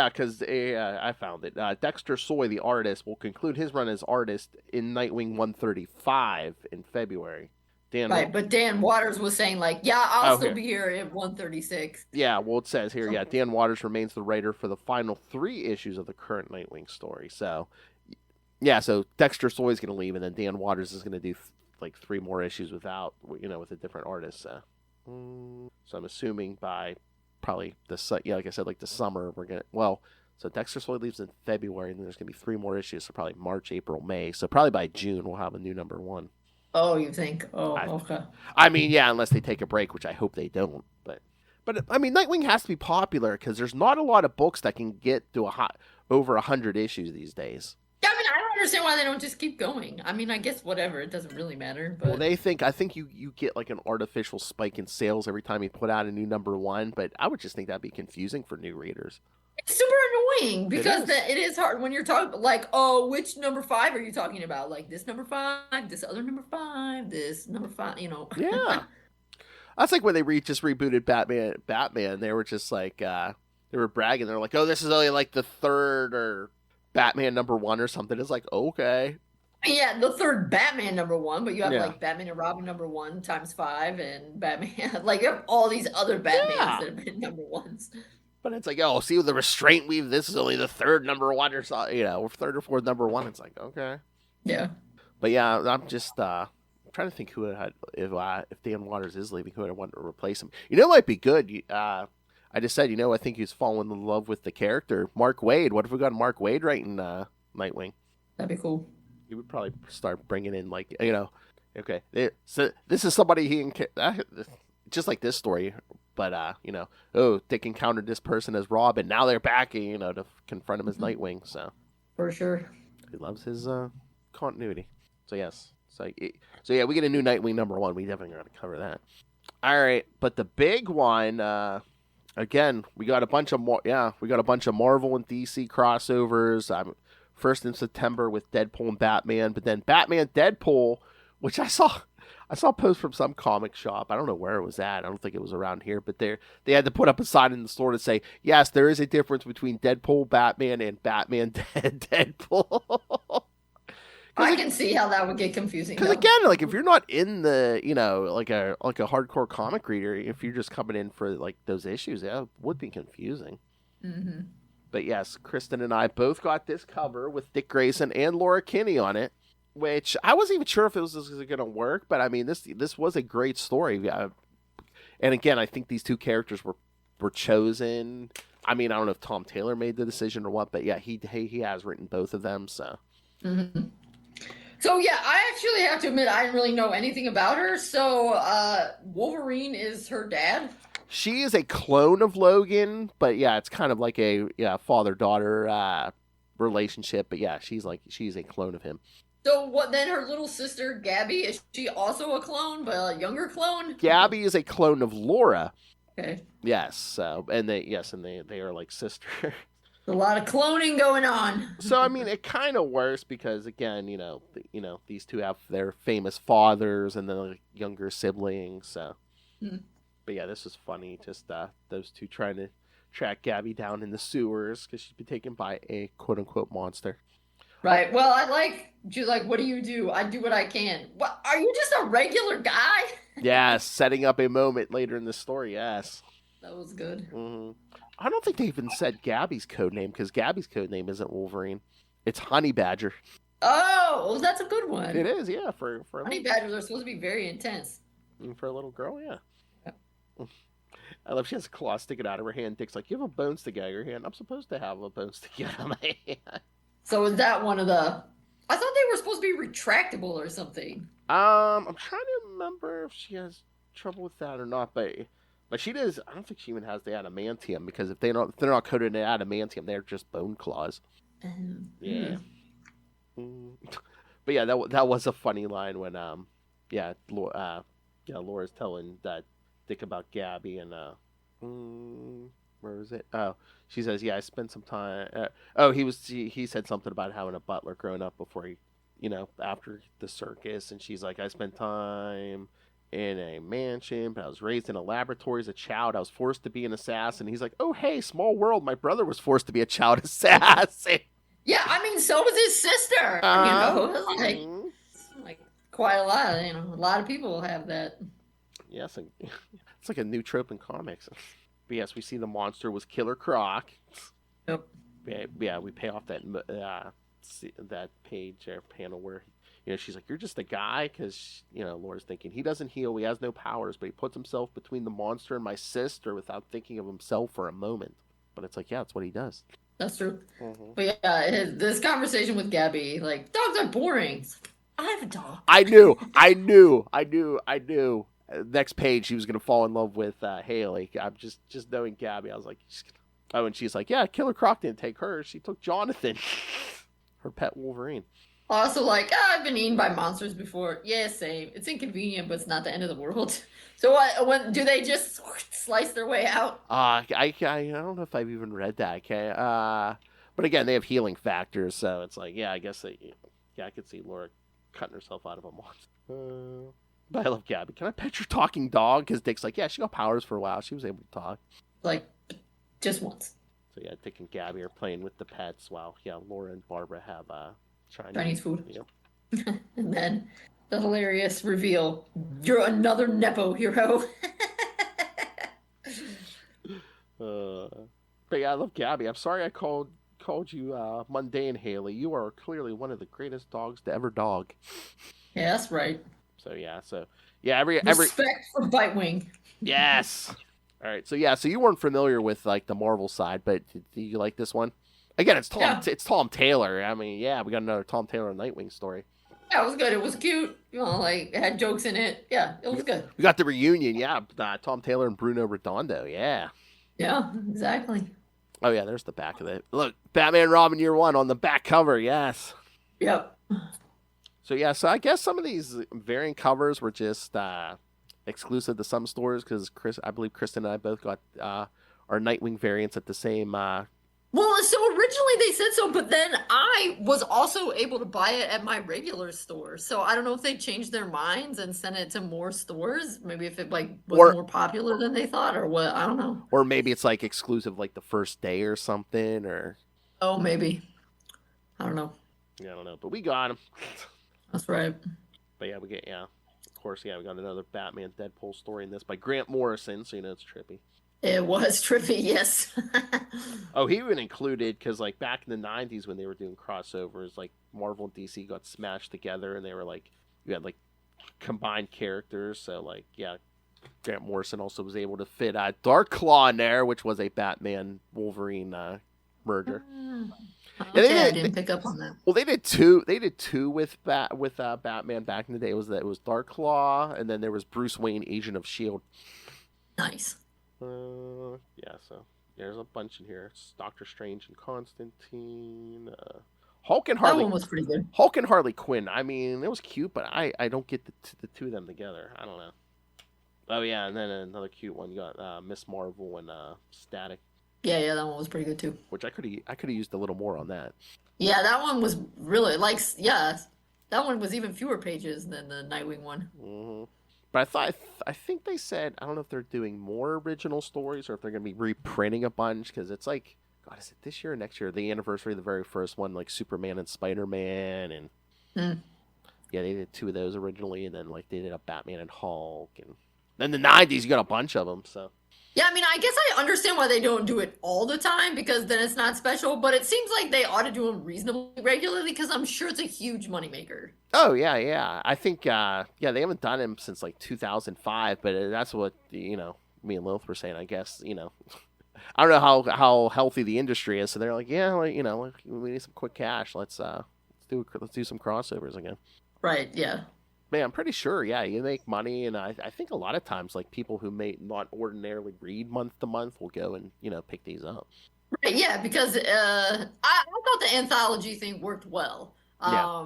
[SPEAKER 1] because I found it. Dexter Soy, the artist, will conclude his run as artist in Nightwing 135 in February.
[SPEAKER 2] But Dan Waters was saying like, I'll still be here at 136.
[SPEAKER 1] Yeah, well, it says here, Dan Waters remains the writer for the final 3 issues of the current Nightwing story. So, so Dexter Soy is going to leave, and then Dan Waters is going to do like 3 more issues with a different artist. So I'm assuming by probably like I said, like the summer, so Dexter Soy leaves in February, and then there's going to be 3 more issues, so probably March, April, May. So probably by June, we'll have a new #1.
[SPEAKER 2] Oh, you think? Oh, okay.
[SPEAKER 1] I mean, yeah, unless they take a break, which I hope they don't. But I mean, Nightwing has to be popular because there's not a lot of books that can get to over 100 issues these days.
[SPEAKER 2] Yeah, I mean, I don't understand why they don't just keep going. I mean, I guess whatever, it doesn't really matter. But
[SPEAKER 1] well, I think you get like an artificial spike in sales every time you put out a new #1, but I would just think that'd be confusing for new readers.
[SPEAKER 2] It's super annoying because it is hard when you're talking like, which #5 are you talking about? Like this #5, this other #5, this #5,
[SPEAKER 1] Yeah. That's like when they just rebooted Batman. They were just like, they were bragging. They're like, oh, this is only like the 3rd or Batman #1 or something. It's like, okay.
[SPEAKER 2] Yeah, the 3rd Batman #1, but you have like Batman and Robin #1 times 5 and Batman. Like you have all these other Batmans that have been #1s.
[SPEAKER 1] But it's like, see the restraint weave. This is only the 3rd #1 or so, or 3rd or 4th #1. It's like, okay.
[SPEAKER 2] Yeah.
[SPEAKER 1] But yeah, I'm just trying to think who had if Dan Waters is leaving, who I want to replace him. It might be good. I just said, I think he's fallen in love with the character Mark Waid. What if we got Mark Waid writing Nightwing?
[SPEAKER 2] That'd be cool.
[SPEAKER 1] He would probably start bringing in like okay, so this is somebody he just like this story. But, Dick encountered this person as Robin. Now they're back, to confront him as Nightwing. So,
[SPEAKER 2] For sure.
[SPEAKER 1] He loves his continuity. So yes. So yeah, we get a new Nightwing #1. We definitely got to cover that. All right, but the big one, again, we got a bunch of more. Yeah, we got a bunch of Marvel and DC crossovers. First in September with Deadpool and Batman, but then Batman Deadpool, which I saw a post from some comic shop. I don't know where it was at. I don't think it was around here, but they had to put up a sign in the store to say, yes, there is a difference between Deadpool Batman and Batman Deadpool.
[SPEAKER 2] I can see how that would get confusing.
[SPEAKER 1] Because again, like if you're not in the, like a hardcore comic reader, if you're just coming in for like those issues, yeah, it would be confusing.
[SPEAKER 2] Mm-hmm.
[SPEAKER 1] But yes, Kristen and I both got this cover with Dick Grayson and Laura Kinney on it, which I wasn't even sure if it was going to work. But I mean, this was a great story. And again, I think these two characters were chosen. I mean, I don't know if Tom Taylor made the decision or what, but yeah, he has written both of them. So.
[SPEAKER 2] Mm-hmm. So yeah, I actually have to admit I didn't really know anything about her. So Wolverine is her dad.
[SPEAKER 1] She is a clone of Logan, but yeah, it's kind of like a father-daughter relationship. But yeah, she's a clone of him.
[SPEAKER 2] So what then? Her little sister Gabby, is she also a clone, but a younger clone?
[SPEAKER 1] Gabby is a clone of Laura.
[SPEAKER 2] Okay.
[SPEAKER 1] Yes, and they are like sisters.
[SPEAKER 2] A lot of cloning going on.
[SPEAKER 1] So I mean, it kind of works because again, these two have their famous fathers and then like, younger siblings. So. But yeah, this was funny. Just those two trying to track Gabby down in the sewers because she's been taken by a quote unquote monster.
[SPEAKER 2] Right. Well, she's like, what do you do? I do what I can. What? Are you just a regular guy?
[SPEAKER 1] Yes, setting up a moment later in the story. Yes.
[SPEAKER 2] That was good.
[SPEAKER 1] Mm-hmm. I don't think they even said Gabby's code name because Gabby's code name isn't Wolverine. It's Honey Badger.
[SPEAKER 2] Oh, that's a good one.
[SPEAKER 1] It is, yeah. For
[SPEAKER 2] Honey Badgers are supposed to be very intense.
[SPEAKER 1] For a little girl, yeah. I love she has a claw sticking out of her hand. Dick's like, you have a bone stick out of your hand. I'm supposed to have a bone stick out of my hand.
[SPEAKER 2] So is that one of the... I thought they were supposed to be retractable or something.
[SPEAKER 1] I'm trying to remember if she has trouble with that or not, but she does. I don't think she even has the adamantium because if they're not coated in adamantium, they're just bone claws. Yeah. But yeah, that was a funny line when Laura's telling that Dick about Gabby and where was it? Oh, she says, yeah, I spent some time. He said something about having a butler growing up before he, after the circus, and she's like, I spent time in a mansion, but I was raised in a laboratory as a child. I was forced to be an assassin. He's like, oh hey, small world. My brother was forced to be a child assassin.
[SPEAKER 2] Yeah, I mean, so was his sister. Like quite a lot. A lot of people have that.
[SPEAKER 1] Yes, it's like a new trope in comics. But yes, we see the monster was Killer Croc.
[SPEAKER 2] Yep.
[SPEAKER 1] Yeah, we pay off that page or panel where she's like, you're just a guy, because Laura's thinking he doesn't heal, he has no powers, but he puts himself between the monster and my sister without thinking of himself for a moment. But it's like, yeah, that's what he does.
[SPEAKER 2] That's true. Mm-hmm. But yeah, this conversation with Gabby, like, dogs are boring. I have a dog.
[SPEAKER 1] I knew. Next page, she was gonna fall in love with Haley. I'm just knowing Gabby. I was like, and she's like, yeah, Killer Croc didn't take her. She took Jonathan, her pet Wolverine.
[SPEAKER 2] Also, like, I've been eaten by monsters before. Yeah, same. It's inconvenient, but it's not the end of the world. So when do they just slice their way out?
[SPEAKER 1] I don't know if I've even read that. Okay. But again, they have healing factors, so it's like, yeah, I guess I could see Laura cutting herself out of a monster. But I love Gabby. Can I pet your talking dog? Because Dick's like, yeah, she got powers for a while. She was able to talk.
[SPEAKER 2] Like, just once.
[SPEAKER 1] So yeah, Dick and Gabby are playing with the pets while Laura and Barbara have
[SPEAKER 2] Chinese food. Yep. And then the hilarious reveal: you're another Nepo hero.
[SPEAKER 1] But yeah, I love Gabby. I'm sorry I called you mundane, Haley. You are clearly one of the greatest dogs to ever dog.
[SPEAKER 2] Yeah, that's right.
[SPEAKER 1] So every
[SPEAKER 2] respect for Bitewing.
[SPEAKER 1] Yes. All right. So you weren't familiar with like the Marvel side, but do you like this one? Again, it's Tom Taylor. I mean, yeah, we got another Tom Taylor Nightwing story.
[SPEAKER 2] Yeah, it was good. It was cute. Like it had jokes in it. Yeah, it was good.
[SPEAKER 1] We got the reunion. Yeah, Tom Taylor and Bruno Redondo. Yeah.
[SPEAKER 2] Yeah, exactly.
[SPEAKER 1] Oh yeah, there's the back of it. Look, Batman Robin Year One on the back cover. Yes.
[SPEAKER 2] Yep.
[SPEAKER 1] So yeah, so I guess some of these variant covers were just exclusive to some stores because I believe Kristen and I both got our Nightwing variants at the same.
[SPEAKER 2] Well, so originally they said so, but then I was also able to buy it at my regular store. So I don't know if they changed their minds and sent it to more stores. Maybe if it like was more popular than they thought, or what. I don't know.
[SPEAKER 1] Or maybe it's like exclusive, like the first day or something, or.
[SPEAKER 2] Oh, maybe. I don't know.
[SPEAKER 1] Yeah, I don't know, but we got them.
[SPEAKER 2] That's right.
[SPEAKER 1] But yeah, of course, we got another Batman Deadpool story in this by Grant Morrison, so you know it's trippy.
[SPEAKER 2] It was trippy, yes.
[SPEAKER 1] Oh, he even included, because like back in the 90s when they were doing crossovers, like Marvel and DC got smashed together and they were like, you had like combined characters. So like, yeah, Grant Morrison also was able to fit Dark Claw in there, which was a Batman Wolverine merger.
[SPEAKER 2] Okay, yeah, I didn't pick up on that.
[SPEAKER 1] Well, they did two. They did two with Batman back in the day. It was Dark Claw, and then there was Bruce Wayne, Agent of Shield.
[SPEAKER 2] Nice.
[SPEAKER 1] Yeah. So there's a bunch in here. It's Doctor Strange and Constantine. Hulk and Harley.
[SPEAKER 2] That one was pretty good.
[SPEAKER 1] Hulk and Harley Quinn. I mean, it was cute, but I don't get the two of them together. I don't know. Oh yeah, and then another cute one. You got Miss Marvel and Static.
[SPEAKER 2] Yeah, that one was pretty good too.
[SPEAKER 1] Which I could have used a little more on that.
[SPEAKER 2] Yeah, that one was really that one was even fewer pages than the Nightwing one.
[SPEAKER 1] Mm-hmm. But I think they said, I don't know if they're doing more original stories or if they're going to be reprinting a bunch, because it's like, God, is it this year or next year? The anniversary of the very first one, like Superman and Spider-Man, and yeah, they did two of those originally, and then like they did a Batman and Hulk, and then the 90s you got a bunch of them. So
[SPEAKER 2] yeah, I mean, I guess I understand why they don't do it all the time, because then it's not special, but it seems like they ought to do them reasonably regularly, because I'm sure it's a huge moneymaker.
[SPEAKER 1] Oh, yeah. I think, they haven't done him since like 2005, but that's what, me and Lilith were saying, I guess, I don't know how healthy the industry is, so they're like, yeah, like, we need some quick cash. Let's do some crossovers again.
[SPEAKER 2] Right, yeah.
[SPEAKER 1] Man, I'm pretty sure, yeah, you make money, and I think a lot of times, like, people who may not ordinarily read month to month will go and, pick these up.
[SPEAKER 2] Right, yeah, because I thought the anthology thing worked well.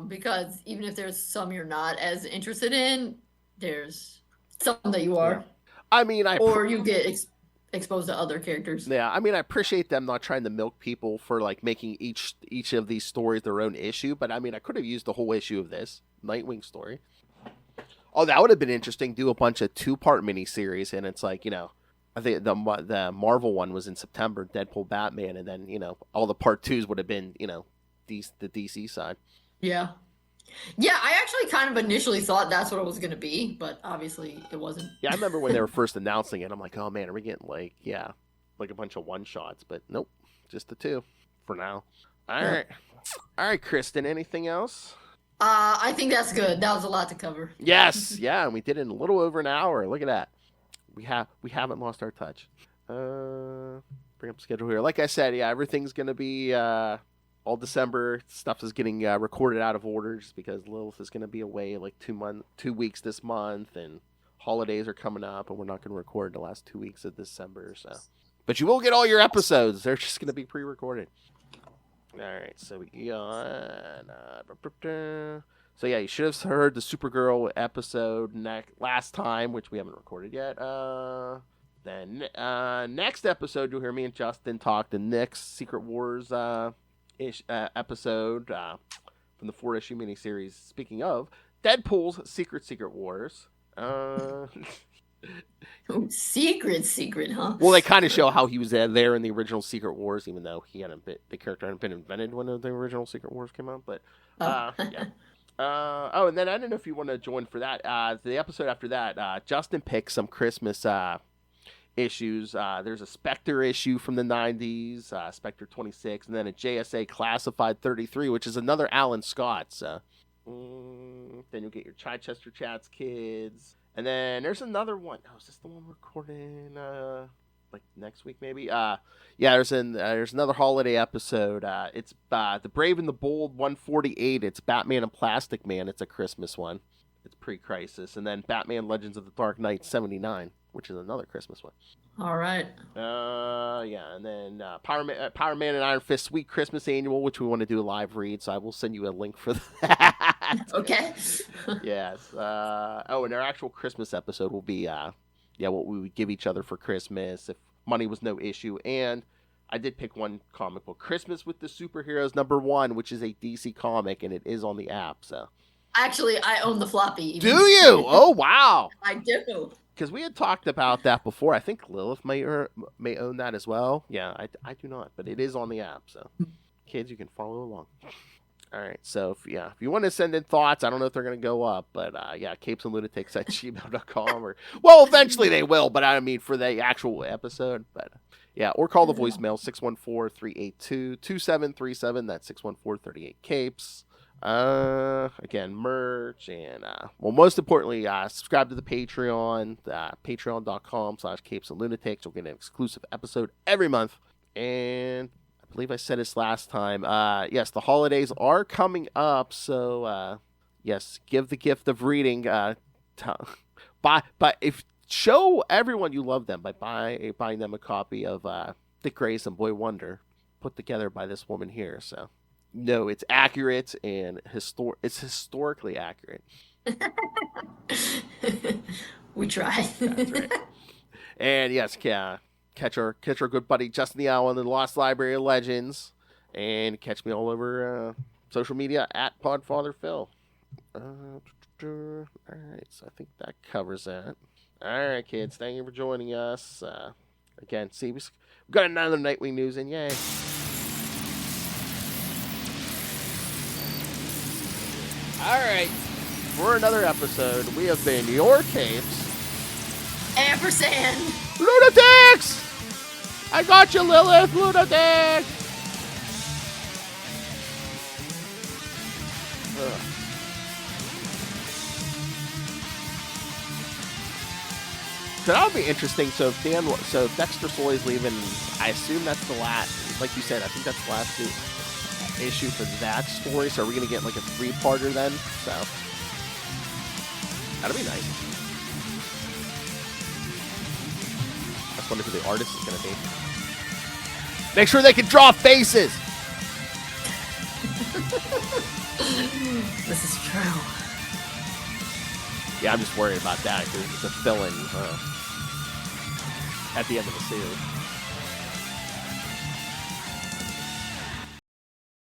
[SPEAKER 2] Because even if there's some you're not as interested in, there's some that you are.
[SPEAKER 1] Yeah. I mean,
[SPEAKER 2] or you get exposed to other characters.
[SPEAKER 1] Yeah, I mean, I appreciate them not trying to milk people for like making each of these stories their own issue, but I mean, I could have used the whole issue of this Nightwing story. Oh, that would have been interesting. Do a bunch of 2-part miniseries, and it's like, I think the Marvel one was in September, Deadpool, Batman, and then all the part 2s would have been the DC side.
[SPEAKER 2] Yeah. Yeah, I actually kind of initially thought that's what it was going to be, but obviously it wasn't.
[SPEAKER 1] Yeah, I remember when they were first announcing it. I'm like, oh man, are we getting like a bunch of one-shots? But nope, just the 2 for now. All right, Kristen, anything else?
[SPEAKER 2] I think that's good. That was a lot to cover.
[SPEAKER 1] Yes, yeah, and we did it in a little over an hour. Look at that. We haven't lost our touch. Bring up the schedule here. Like I said, yeah, everything's gonna be all December. Stuff is getting recorded out of order just because Lilith is gonna be away like 2 weeks this month, and holidays are coming up, and we're not gonna record the last 2 weeks of December. So, but you will get all your episodes. They're just gonna be pre-recorded. All right, so we got. So yeah, you should have heard the Supergirl episode last time, which we haven't recorded yet. Then next episode, you'll hear me and Justin talk the next Secret Wars episode from the 4-issue miniseries. Speaking of Deadpool's Secret Wars.
[SPEAKER 2] Secret, huh?
[SPEAKER 1] Well, they kind of show how he was there in the original Secret Wars, even though the character hadn't been invented when the original Secret Wars came out. But yeah. And then I don't know if you want to join for that. The episode after that, Justin picked some Christmas issues. There's a Spectre issue from the 90s, Spectre 26, and then a JSA Classified 33, which is another Alan Scott. So, then you'll get your Chichester Chats kids. And then there's another one. Oh, is this the one we're recording like next week maybe? There's another holiday episode. It's The Brave and the Bold 148. It's Batman and Plastic Man. It's a Christmas one. It's pre-crisis. And then Batman Legends of the Dark Knight 79. which is another Christmas one.
[SPEAKER 2] All right.
[SPEAKER 1] Yeah, and then Power Man and Iron Fist Sweet Christmas Annual, which we want to do a live read, so I will send you a link for that.
[SPEAKER 2] Okay.
[SPEAKER 1] Yes. And our actual Christmas episode will be what we would give each other for Christmas if money was no issue. And I did pick one comic book, Christmas with the Superheroes #1, which is a DC comic, and it is on the app. So
[SPEAKER 2] actually, I own the floppy.
[SPEAKER 1] Do you? Oh, wow.
[SPEAKER 2] I do.
[SPEAKER 1] Because we had talked about that before. I think Lilith may own that as well. Yeah, I do not, but it is on the app. So, kids, you can follow along. All right. So, if you want to send in thoughts, I don't know if they're going to go up, but CapesandLunatics at gmail.com. Or, well, eventually they will, but I mean for the actual episode. But, or call the voicemail 614-382-2737. That's 614-38-CAPES. Again, merch, and most importantly, subscribe to the Patreon, patreon.com/CapesandLunatics. You'll get an exclusive episode every month. And I believe I said this last time. Yes, the holidays are coming up, so yes, give the gift of reading. Show everyone you love them by buying them a copy of Dick Grayson Boy Wonder, put together by this woman here. So. No, it's accurate and it's historically accurate.
[SPEAKER 2] We try.
[SPEAKER 1] That's right. And yes, catch our good buddy Justin the Owl in the Lost Library of Legends, and catch me all over social media at PodfatherPhil. All right, so I think that covers that. All right, kids, thank you for joining us. Again, see, we've got another Nightwing news, and yay. All right, for another episode, we have been your Capes.
[SPEAKER 2] Ampersand.
[SPEAKER 1] Lunatics! I got you, Lilith, Lunatic! So that would be interesting. So if Dexter Soy's leaving, I assume that's the last, like you said, I think that's the last issue for that story. So are we going to get like a 3-parter then? So that'd be nice. I just wonder who the artist is going to be. Make sure they can draw faces.
[SPEAKER 2] This is true.
[SPEAKER 1] Yeah, I'm just worried about that because it's a fill-in at the end of the series.